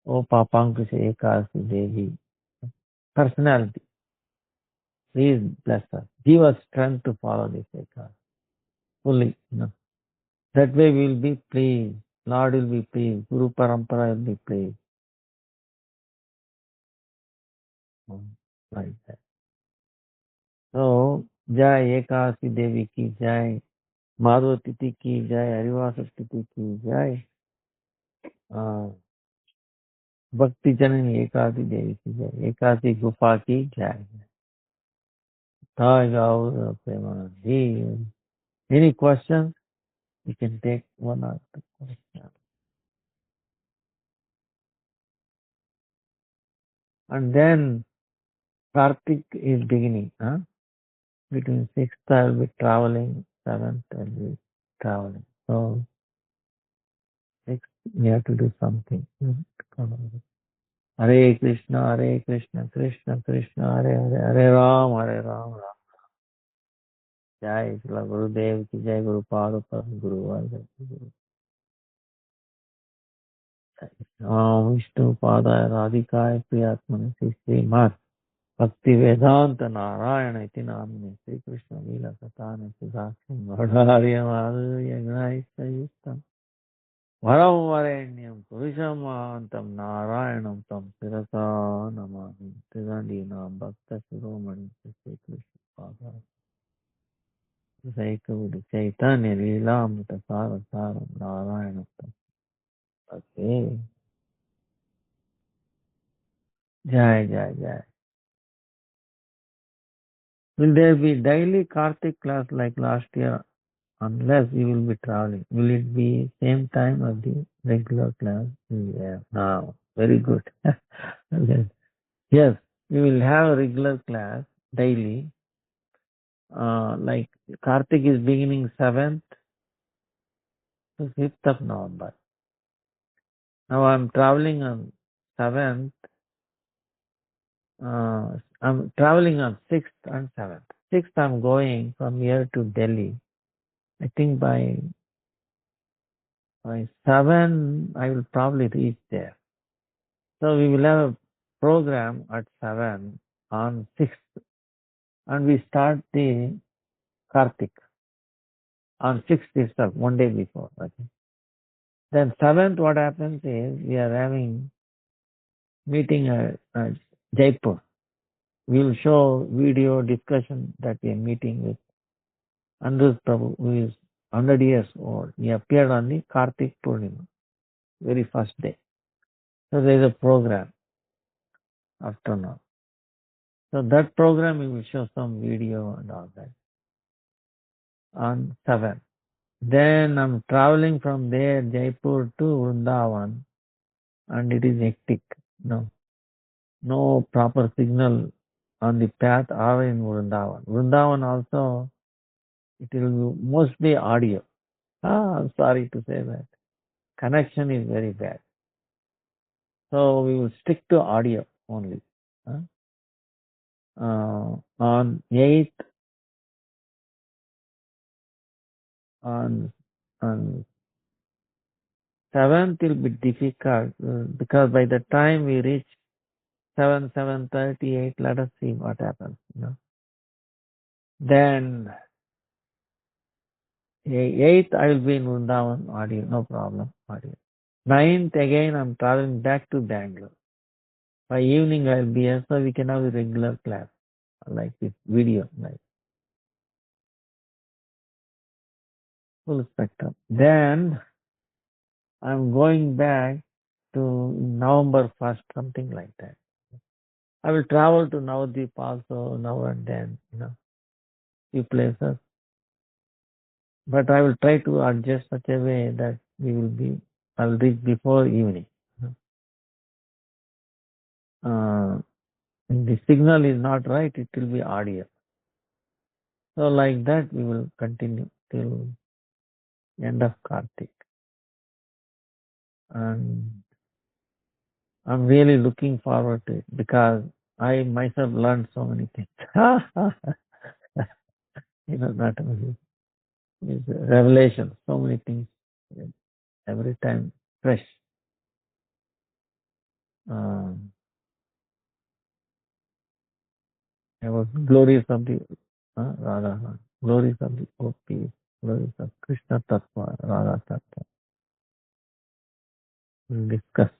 Oh, Papankush Ekadasi Devi, personality, please bless us. Give us strength to follow this Ekadasi fully. That way we will be pleased. Lord will be pleased. Guru Parampara will be pleased. Like that. So, Jai Ekasi Devi ki Jai, Madhva Titi ki Jai, Harivasa Titi ki Jai, Bhakti Janani Ekasi Devi ki Jai, Ekasi Gufa ki Jai. Thai Gaur Premanandi. Any questions? You can take one or two questions. And then Kartik is beginning. Between 6th I will be traveling, 7th I will be traveling. So 6th we have to do something. Hare Krishna, Krishna Krishna, Hare Hare, Hare Ram, Ram. जय श्री गुरुदेव की जय, गुरु पादुका गुरु वर्ग की जय। ओम विष्णु पादाय राधिकाय प्रियात्मने श्रीमद् भक्ति वेदांत नारायण इति नामिने श्री कृष्ण लीला कथाने सुधाख्यं वरदार्य माधुर्य गुणैः वरं वरेण्यं पुरुषं महान्तं नारायणं तं शिरसा नमामि। त्रिदण्डीनां भक्तशिरोमणि श्री कृष्ण पादाय सैकवि चैतन्य लीलामृत सार सारं नारायणं तं भजे। जय जय जय। Will there be daily Kartik class like last year? Unless you will be traveling. Will it be same time as the regular class? Yeah. Now, very good. Okay. Yes, we will have a regular class daily. Like Kartik is beginning 7th to 5th of November. Now I'm traveling on 7th. I'm traveling on 6th and 7th. 6th I'm going from here to Delhi. I think by 7 I will probably reach there. So we will have a program at 7 on 6th, and we start the Kartik on 6th itself, one day before. Okay. Then 7th, what happens is we are having meeting at Jaipur. We will show video discussion that we are meeting with Andrus Prabhu, who is 100 years old. He appeared on the Kartik Purnima, very first day. So there is a program afternoon. So that program we will show some video and all that on 7th. Then I'm traveling from there, Jaipur to Vrindavan, and it is hectic. No proper signal on the path or in Vrindavan. Vrindavan also, it will be mostly audio. I'm sorry to say that. Connection is very bad. So we will stick to audio only. On 8th, on 7th will be difficult because by the time we reach 7:38, let us see what happens. Then 8th I will be in Vrindavan, audio, no problem, audio. 9th again I'm traveling back to Bangalore. By evening I'll be here, so we can have a regular class like this video, like full spectrum. Then I'm going back to November 1st, something like that. I will travel to Navadvip also now and then, few places. But I will try to adjust such a way that I will reach before evening. If the signal is not right, it will be audio. So like that we will continue till end of Kartik. And I'm really looking forward to it because I myself learned so many things. Not only it's a revelation, so many things every time fresh. About glories of the Radha, glories of the Gopis, glories of Krishna Tattva, Radha Tattva. We'll discuss.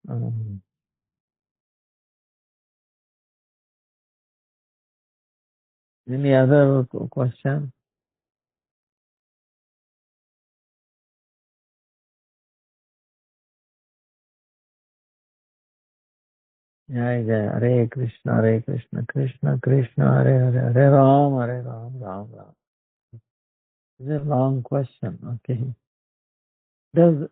Um, any other question? Jai Jai, Hare Krishna, Krishna Krishna, Hare Hare, Hare Ram, Ram Ram. It's a long question. Okay. Does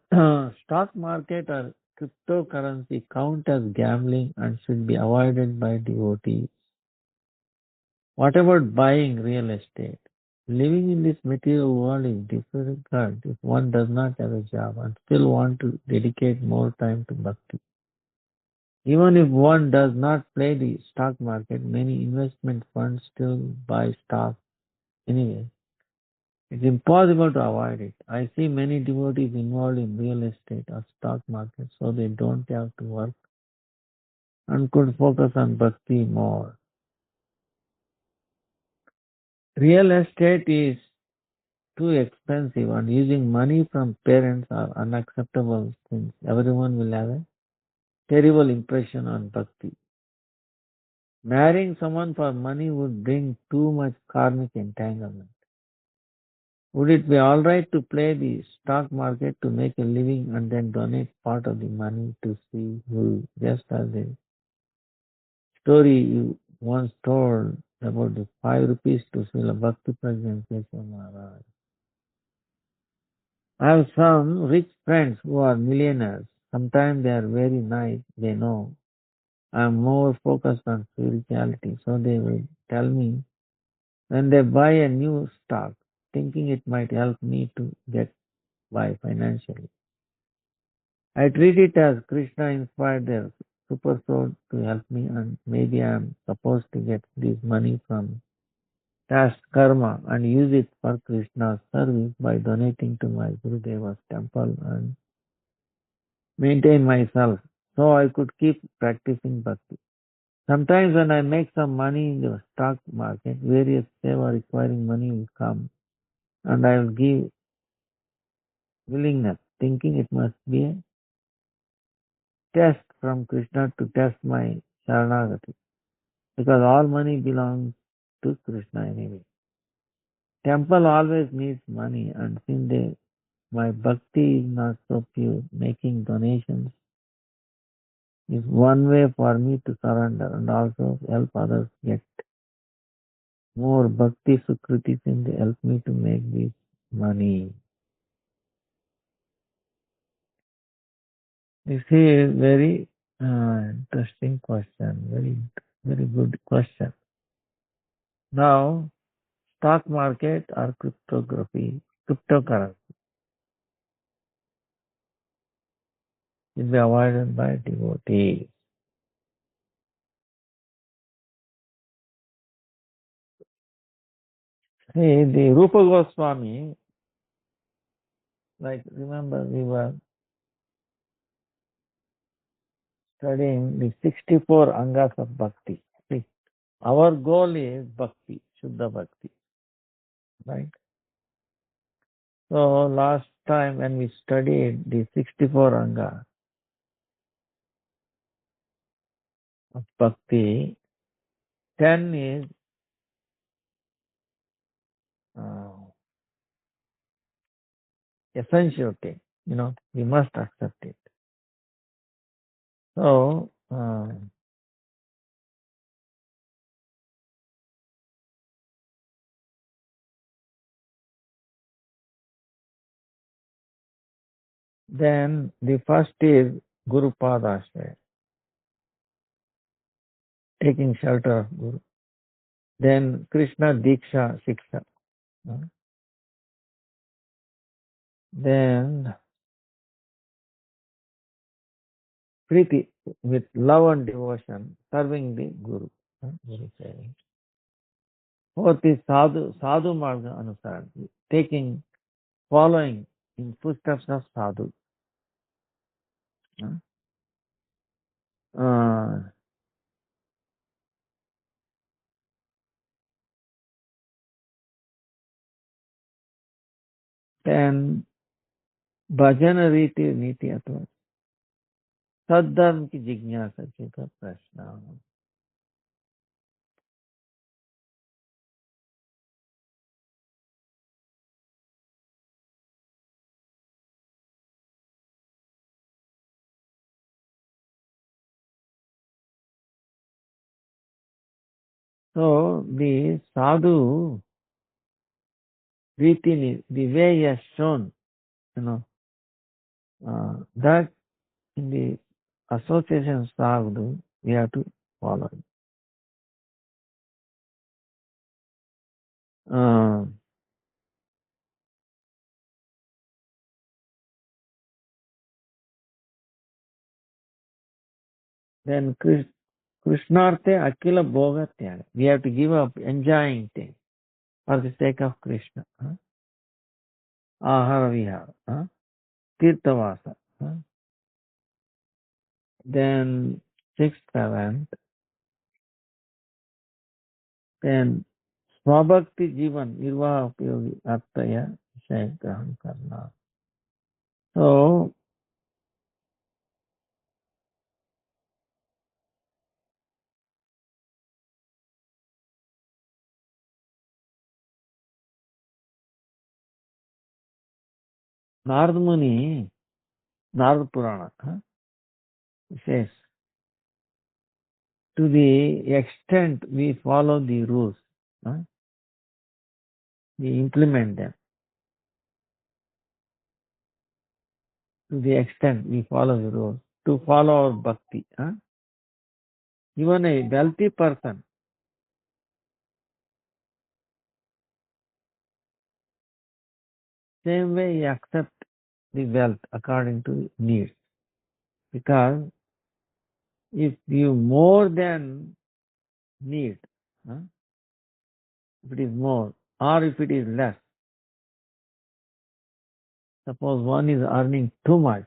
stock market or cryptocurrency count as gambling and should be avoided by devotees? What about buying real estate? Living in this material world is difficult if one does not have a job and still want to dedicate more time to bhakti. Even if one does not play the stock market, many investment funds still buy stocks anyway. It's impossible to avoid it. I see many devotees involved in real estate or stock market, so they don't have to work and could focus on bhakti more. Real estate is too expensive and using money from parents are unacceptable since everyone will have a terrible impression on bhakti. Marrying someone for money would bring too much karmic entanglement. Would it be alright to play the stock market to make a living and then donate part of the money to see who, just as the story you once told about the 5 rupees to Srila Bhakti Prajna Keshav Maharaj? I have some rich friends who are millionaires. Sometimes they are very nice, they know. I am more focused on spirituality, so they will tell me when they buy a new stock, thinking it might help me to get by financially. I treat it as Krishna inspired their super soul to help me, and maybe I am supposed to get this money from past karma and use it for Krishna's service by donating to my Gurudeva's temple and maintain myself so I could keep practicing bhakti. Sometimes when I make some money in the stock market, various seva requiring money will come and I will give willingness, thinking it must be a test from Krishna to test my Sharanagati, because all money belongs to Krishna anyway. Temple always needs money, and since my bhakti is not so pure, making donations is one way for me to surrender and also help others get more bhakti sukritis and they help me to make this money. This is very interesting question, very good question. Now, stock market or cryptocurrency will be avoided by devotees. See, the Rupa Goswami, like remember we were studying the 64 angas of bhakti. See, our goal is bhakti, Shuddha bhakti, right? So last time when we studied the 64 anga of bhakti, 10 is uh, essential thing. We must accept it. So, then the first is Guru Padashraya, taking shelter of Guru. Then Krishna Diksha Shiksha. Then Priti, with love and devotion, serving the Guru. Guru saying. Fourth is Sadhu Marga Anusaran, following in footsteps of Sadhu. Uh, then Bhajana Riti Niti Atva. Saddharm ki jignasa chika prashna. So the Sadhu Riti, the way he has shown, that in the association Sadhu, we have to follow it. Uh, Then Krishnarte Akila Bhoga Tyaga. We have to give up enjoying things for the sake of Krishna. Ahara Vihara. Tirthavasa. Then sixth, seventh. Then Swabhakti Jivan Nirvaha Upayogi Artaya Vishaya Graham Karna. So, Narad Muni, Narad Purana, says, to the extent we follow the rules, we implement them. To the extent we follow the rules, to follow our bhakti. Even a wealthy person, same way he accepts the wealth according to needs. Because if you more than need, if it is more, or if it is less, suppose one is earning too much,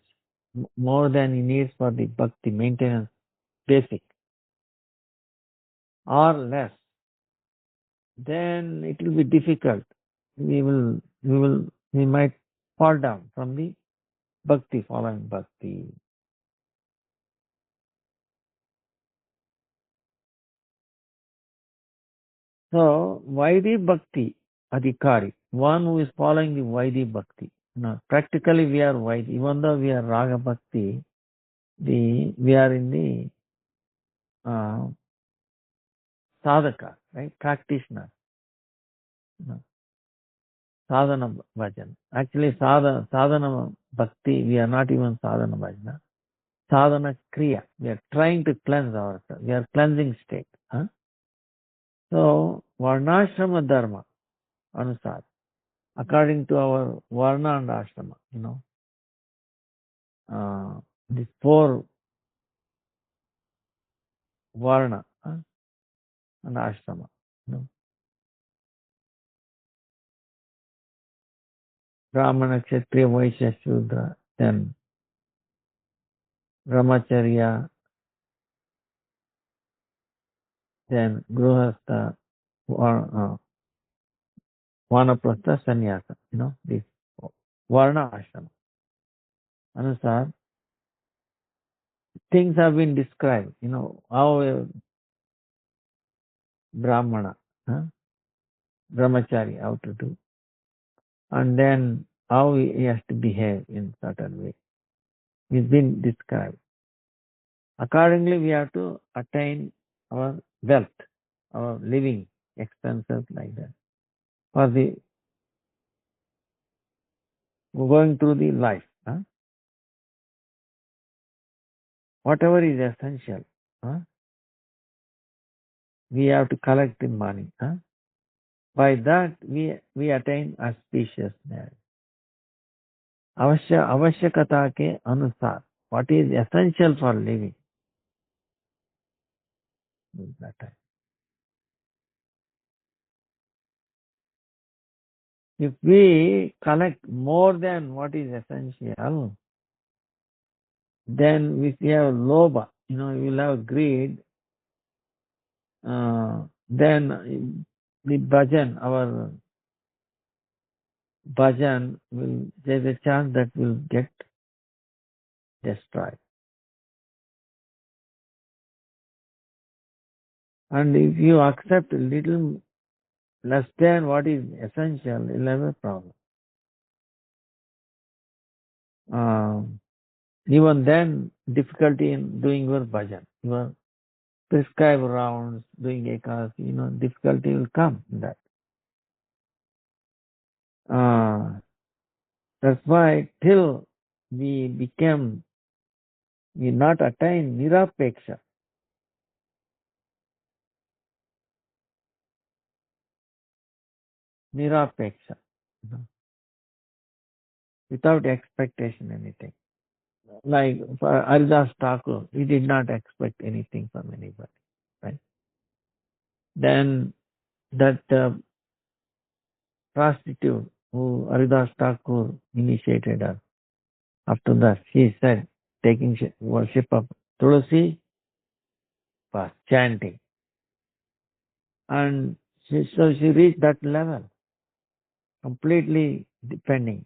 more than he needs for the bhakti maintenance, basic, or less, then it will be difficult. We might fall down from the bhakti, following bhakti. So, Vaidhi Bhakti Adhikari, one who is following the Vaidhi Bhakti. Now, practically we are Vaidhi, even though we are Raga Bhakti, we are in the sadhaka, right? Practitioner. Sadhana bhajan. Actually, sadhana bhakti, we are not even sadhana bhajana. Sadhana kriya. We are trying to cleanse ourselves. We are cleansing state. So, varnashrama dharma anusar, according to our varna and ashrama, these four varna and ashrama. Brahmana, Kshatriya, Vaishya, Shudra, then Brahmacharya, then Gruhastha, Vanaprastha, Sannyasa, these Varna Ashrama. Anusar, things have been described, how a Brahmana, Brahmachari, how to do, and then how he has to behave in certain way. It's been described. Accordingly, we have to attain our wealth, our living expenses like that. For the going through the life. Whatever is essential, we have to collect the money. By that, we attain auspiciousness. Avashyakata ke anusar. What is essential for living? That time. If we collect more than what is essential, then if we have lobha, we will have greed, then the bhajan, our bhajan, there's a chance that will get destroyed. And if you accept a little less than what is essential, you'll have a problem. Even then, difficulty in doing your bhajan, your prescribed rounds, doing ekadasi, difficulty will come in that. That's why till we not attain nirapeksha. Nirapeksha. Without expectation anything. like for Haridas Thakur, he did not expect anything from anybody, right? Then that prostitute who Haridas Thakur initiated her, after that she said, taking worship of Tulasi, was chanting. And so she reached that level, completely depending.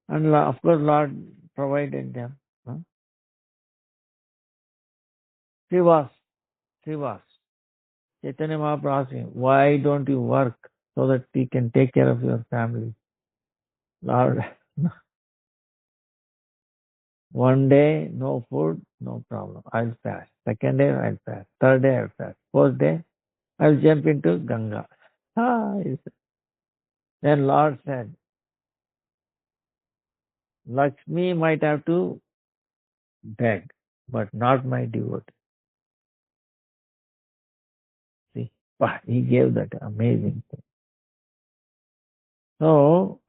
And of course, Lord provided them. Huh? She was, she was. Chaitanya Mahaprabhu asked him, why don't you work so that you can take care of your family? Lord, one day, no food, no problem. I'll fast. Second day, I'll fast. Third day, I'll fast. Fourth day, I'll jump into Ganga. He said. Then Lord said, Lakshmi might have to beg, but not my devotee. See, wow, he gave that amazing thing. So,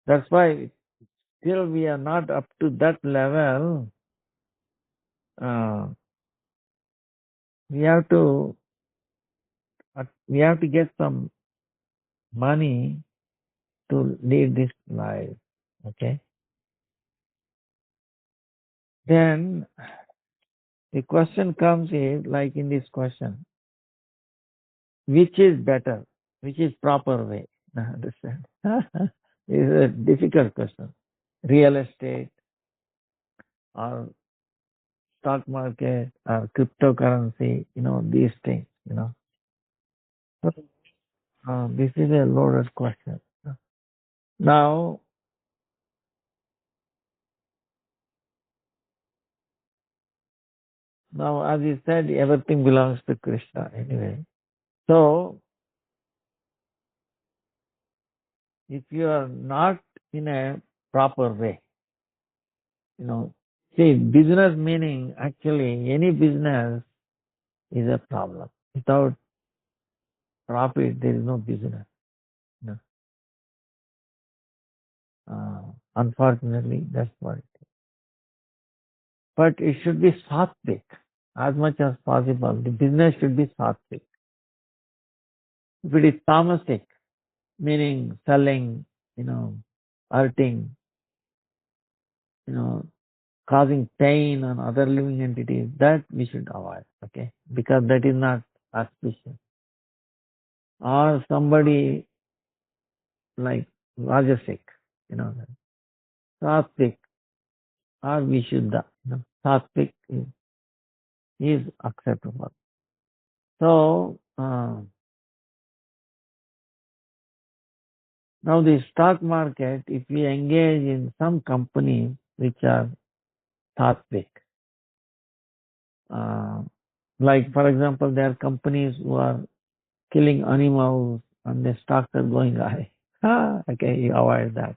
that's why till we are not up to that level, we have to get some money to lead this life. Okay. Then the question comes is like in this question, which is better? Which is proper way? Understand? This is a difficult question. Real estate or stock market or cryptocurrency, these things, So, this is a loaded question. Now, as you said, everything belongs to Krishna anyway. So, if you are not in a proper way, see, business meaning actually any business is a problem. Without profit, there is no business. You know. Unfortunately, that's what it is. But it should be sattvic as much as possible. The business should be sattvic. If it is tamasic, meaning selling, hurting, causing pain on other living entities, that we should avoid, okay? Because that is not auspicious. Or somebody like Rajasic, Sattvic or Vishuddha. Sattvic is acceptable. So, now the stock market, if we engage in some companies which are Sattvic, like for example, there are companies who are killing animals and the stocks are going high. Okay, you avoid that.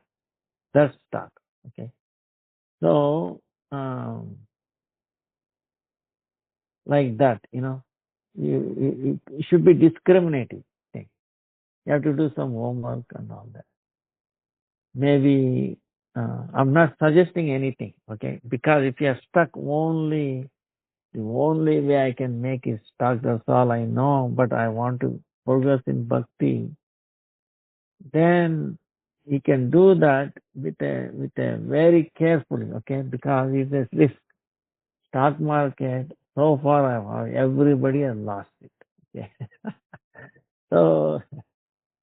That's stock. Okay. So, like that, it should be discriminating thing. You have to do some homework and all that. Maybe, I'm not suggesting anything, okay? Because if you are stuck the only way I can make is stock, that's all I know, but I want to progress in bhakti, then he can do that with a very carefully, okay? Because it's a risk. Stock market, so far everybody has lost it. Okay. So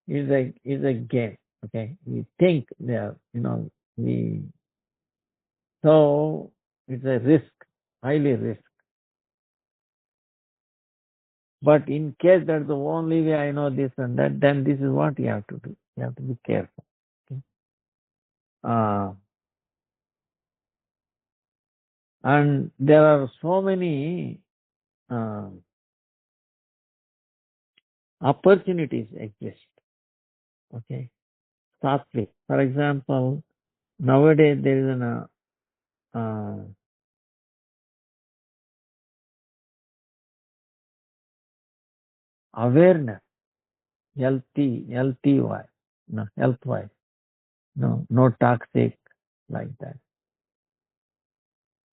it's a game. Okay. We think there, so it's a risk, highly risk. But in case that's the only way I know this and that, then this is what you have to do. You have to be careful. Okay? And there are so many uh, opportunities exist. Okay. Sattvic. For example, nowadays there is an awareness, healthy wise, health wise. No toxic, like that.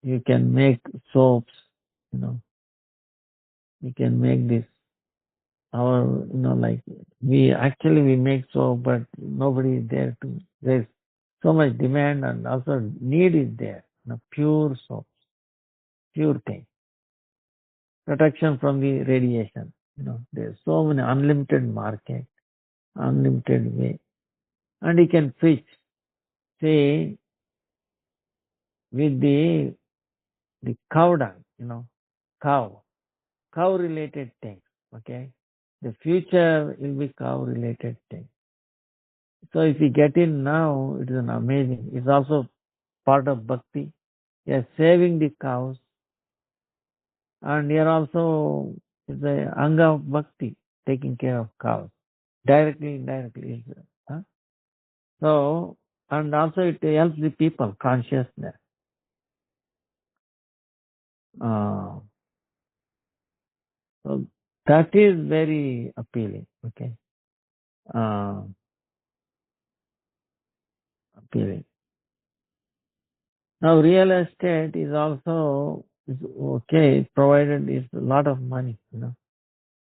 You can make soaps, you know, you can make this, like we make soap, but nobody is there to, there's so much demand and also need is there, pure soap, pure thing. Protection from the radiation, there's so many unlimited market, unlimited way. And you can switch, say, with the cow dung, cow related things, okay? The future will be cow related thing. So if you get in now, it is an amazing, it's also part of bhakti. You're saving the cows, and you're also, it's the anga of bhakti, taking care of cows. Directly, indirectly. Huh? So, and also it helps the people, consciousness. Uh, so that is very appealing, okay? Uh, appealing. Now, real estate is also is okay, provided it's a lot of money,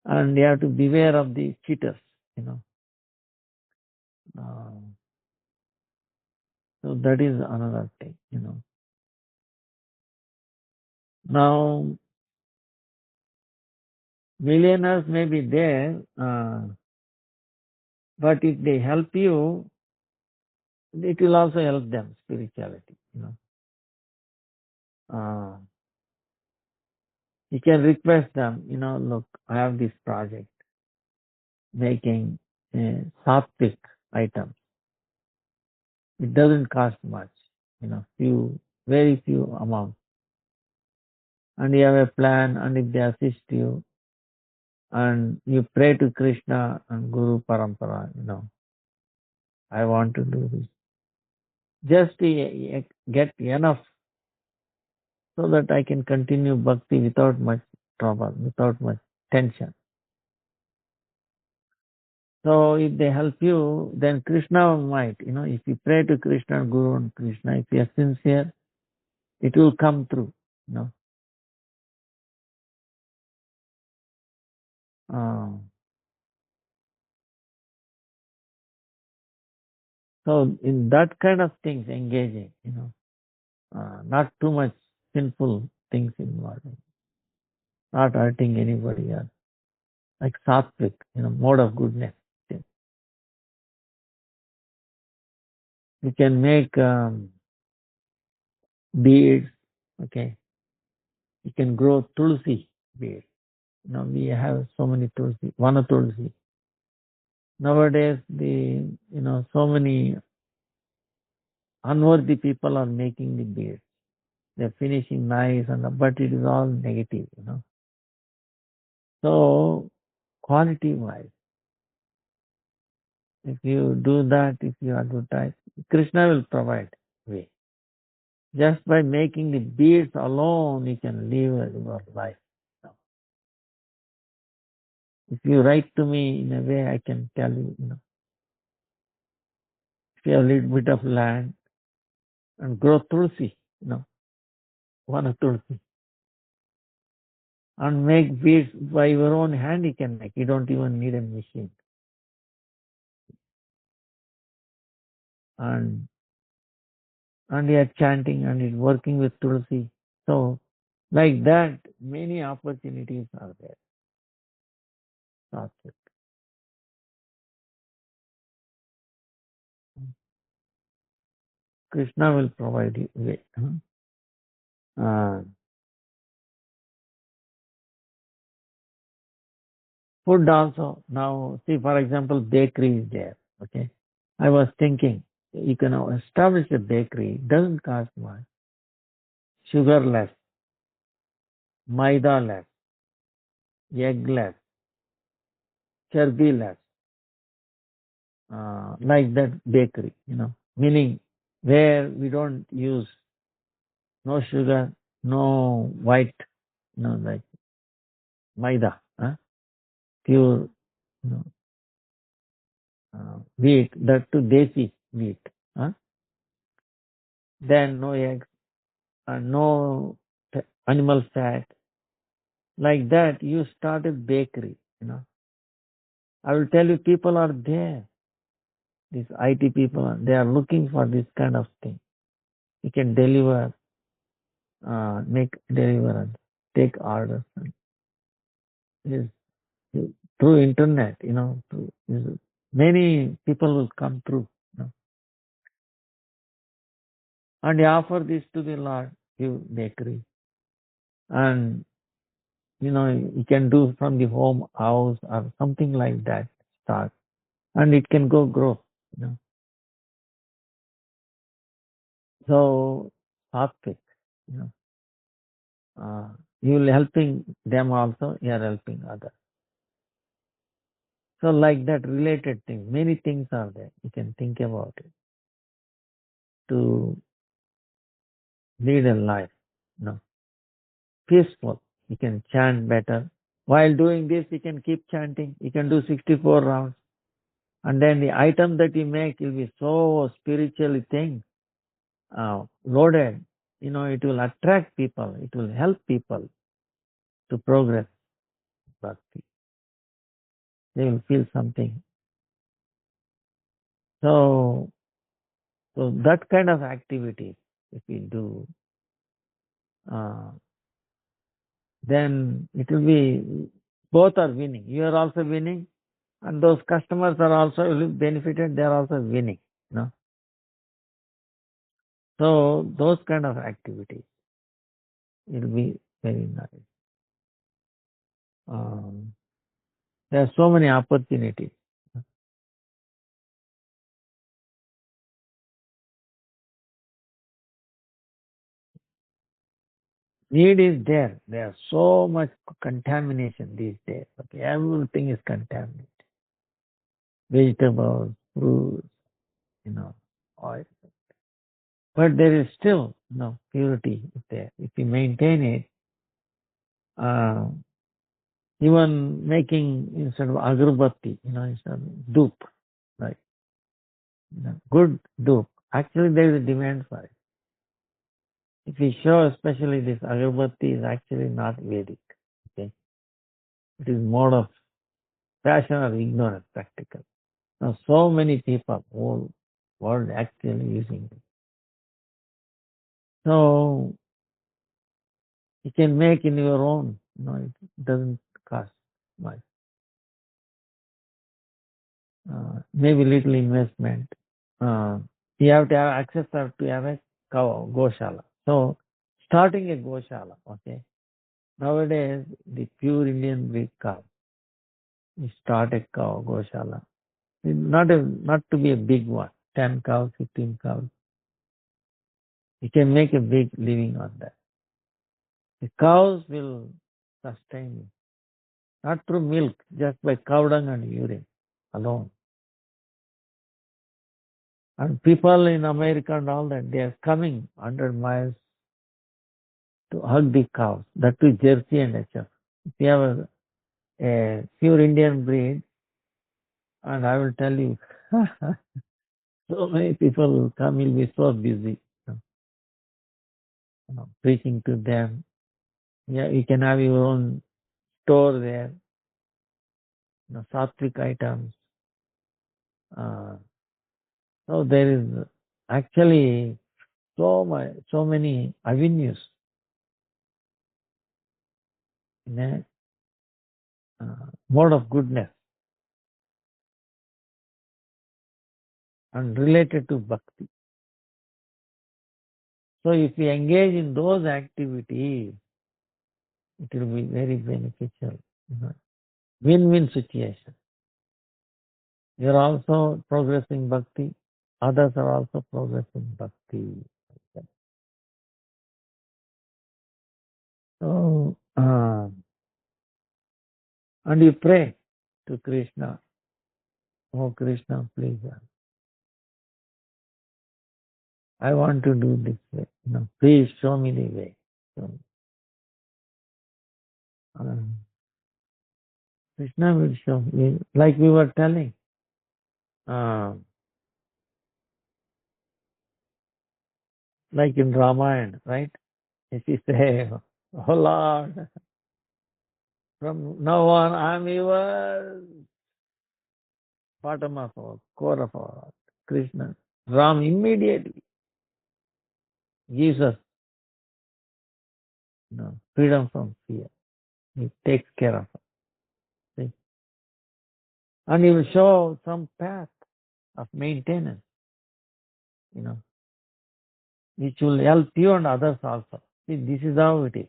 and you have to beware of the cheaters, you know. Uh, so that is another thing. Now, millionaires may be there, but if they help you, it will also help them spirituality. Uh, you can request them, look, I have this project making sattvic items. It doesn't cost much, very few amount. And you have a plan, and if they assist you, and you pray to Krishna and Guru Parampara, I want to do this. Just get enough so that I can continue bhakti without much trouble, without much tension. So if they help you, then Krishna might, if you pray to Krishna and Guru and Krishna, if you are sincere, it will come through. Uh, so in that kind of things, engaging, not too much sinful things involved, not hurting anybody else, like sattvic, mode of goodness. You can make beads, okay. You can grow tulsi beads. We have so many tulsi, vana tulsi. Nowadays, so many unworthy people are making the beads. They're finishing nice, but it is all negative. So, quality wise, if you do that, if you advertise, Krishna will provide way. Just by making the beads alone, you can live your life. If you write to me in a way, I can tell you, if you have a little bit of land and grow tulsi, one tulsi, and make beads by your own hand, you can make. You don't even need a machine. And you are chanting and it's working with tulsi. So, like that, many opportunities are there. That's it. Krishna will provide you way. Food also. Now, see, for example, bakery is there. Okay. I was thinking, you can establish a bakery. It doesn't cost much. Sugar less, maida less, egg less, charbi less. Like that bakery, meaning where we don't use no sugar, no white, like maida, pure, you know, wheat, that to desi wheat. then no eggs, and no animal fat. Like that, you start a bakery, I will tell you, people are there. These IT people, they are looking for this kind of thing. You can deliver, make deliverance, take orders. And this, through internet, many people will come through. And you offer this to the Lord, give bakery. And, you can do from the home house or something like that, start. And it can grow. So, sattvic, you know, you will helping them also, you are helping others. So like that related thing, many things are there. You can think about it to lead a life, peaceful. You can chant better. While doing this, you can keep chanting. You can do 64 rounds. And then the item that you make will be so spiritually loaded. It will attract people. It will help people to progress bhakti. They will feel something. So that kind of activities, if we do, uh, then it will be, both are winning. You are also winning, and those customers are also benefited. They are also winning. So those kind of activities will be very nice. There are so many opportunities. Need is there. There are so much contamination these days. Okay, everything is contaminated. Vegetables, fruits, oil. But there is still purity there. If you maintain it, uh, even making instead of agarbatti, instead of dupe, right? Good dupe. Actually, there is a demand for it. If we show, especially this agarbatti is actually not Vedic. Okay, it is more of fashion or ignorance, practical. Now, so many people, whole world actually using it. So you can make in your own. It doesn't cost much. Maybe little investment. Uh, you have to have access to have a cow, goshala. So starting a goshala, okay. Nowadays, the pure Indian breed cow, you start a cow, goshala. Not to be a big one, 10 cows, 15 cows. You can make a big living on that. The cows will sustain you, not through milk, just by cow dung and urine alone. And people in America and all that, they are coming 100 miles to hug the cows, that too Jersey and HF. If you have a pure Indian breed, and I will tell you, so many people will come, you'll be so busy, preaching to them. Yeah, you can have your own store there, sattvic items. Uh, so there is actually so many avenues in a mode of goodness and related to bhakti. So if we engage in those activities, it will be very beneficial. Win-win situation. You are also progressing bhakti. Others are also progressing bhakti. So, and you pray to Krishna. Oh Krishna, please, I want to do this way. Please show me the way. So, Krishna will show me. Like we were telling, uh, Like in Ramayana, right? If you say, oh Lord, from now on I'm yours, bottom of our core of our heart, Krishna. Ram immediately gives us freedom from fear. He takes care of us. See? And he will show some path of maintenance, which will help you and others also. See, this is how it is.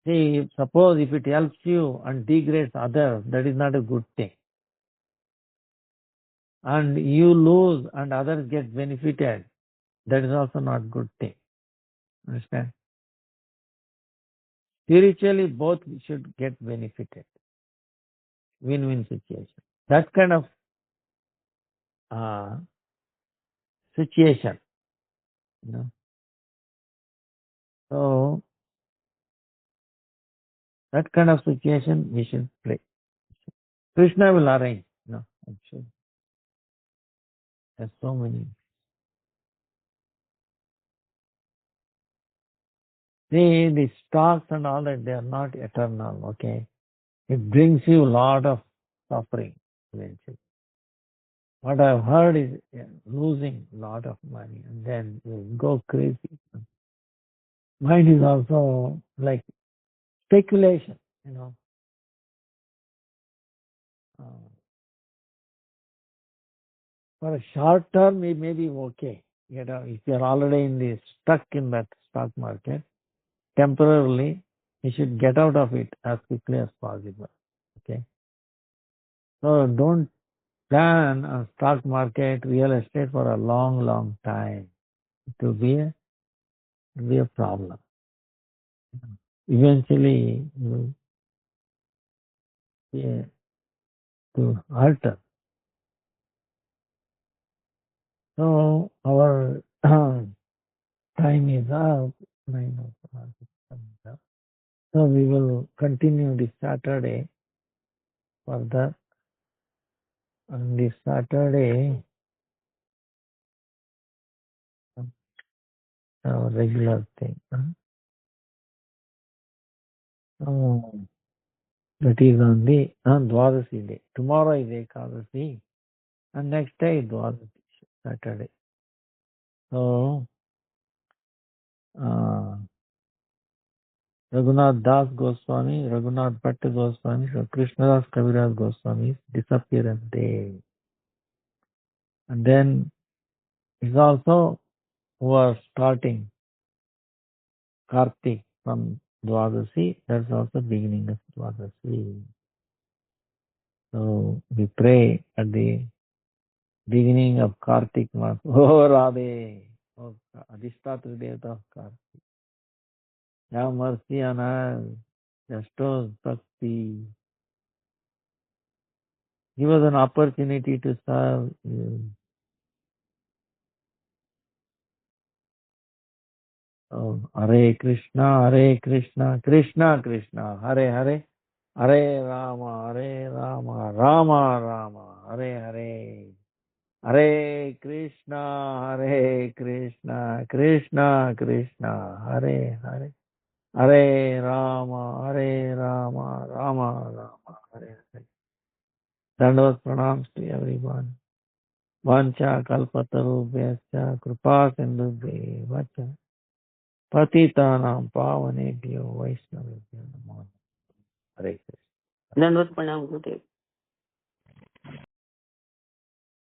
See, suppose if it helps you and degrades others, that is not a good thing. And you lose and others get benefited, that is also not good thing. Understand? Spiritually, both should get benefited. Win-win situation. That kind of situation, So, that kind of situation we should play. Krishna will arrange. I'm sure. There's so many. See, the stocks and all that, they are not eternal, okay? It brings you a lot of suffering eventually. What I've heard is losing a lot of money and then you go crazy. Mine is also like speculation, Uh, for a short term, it may be okay. If you're already stuck in that stock market, temporarily, you should get out of it as quickly as possible. Okay. So don't plan on stock market, real estate for a long, long time. It will be a problem. Eventually, you will be to alter. So our time is up. 9 o'clock is coming up. So we will continue this Saturday further. On this Saturday, our regular thing. So that is on the Dwadasi day. Tomorrow is Ekadasi and next day Dwadasi, Saturday. So Raghunath Das Goswami, Raghunath Bhatt Goswami, so Krishnadas Kaviraj Goswami's disappearance day. And then it's also who are starting Kartik from Dwadasi. That's also beginning of Dwadasi. So we pray at the beginning of Kartik month. Oh Radhe, oh Adhishtatra Devata of Kartik. Have mercy on us. Bestow us bhakti. Give us an opportunity to serve you. Oh, Hare Krishna, Krishna Krishna, Hare Hare, Hare Rama, Rama Rama, Hare Hare. Hare Krishna, Krishna Krishna, Hare Hare. Hare Rama, Rama Rama, Hare Hare. Dandavat pranams to everyone. Vancha kalpatarubhyascha kripa sindhubhya vacha patitanam pavanebhyo vaishnavebhyo namo. Hare Krishna. Dandavat pranam, Gurudev.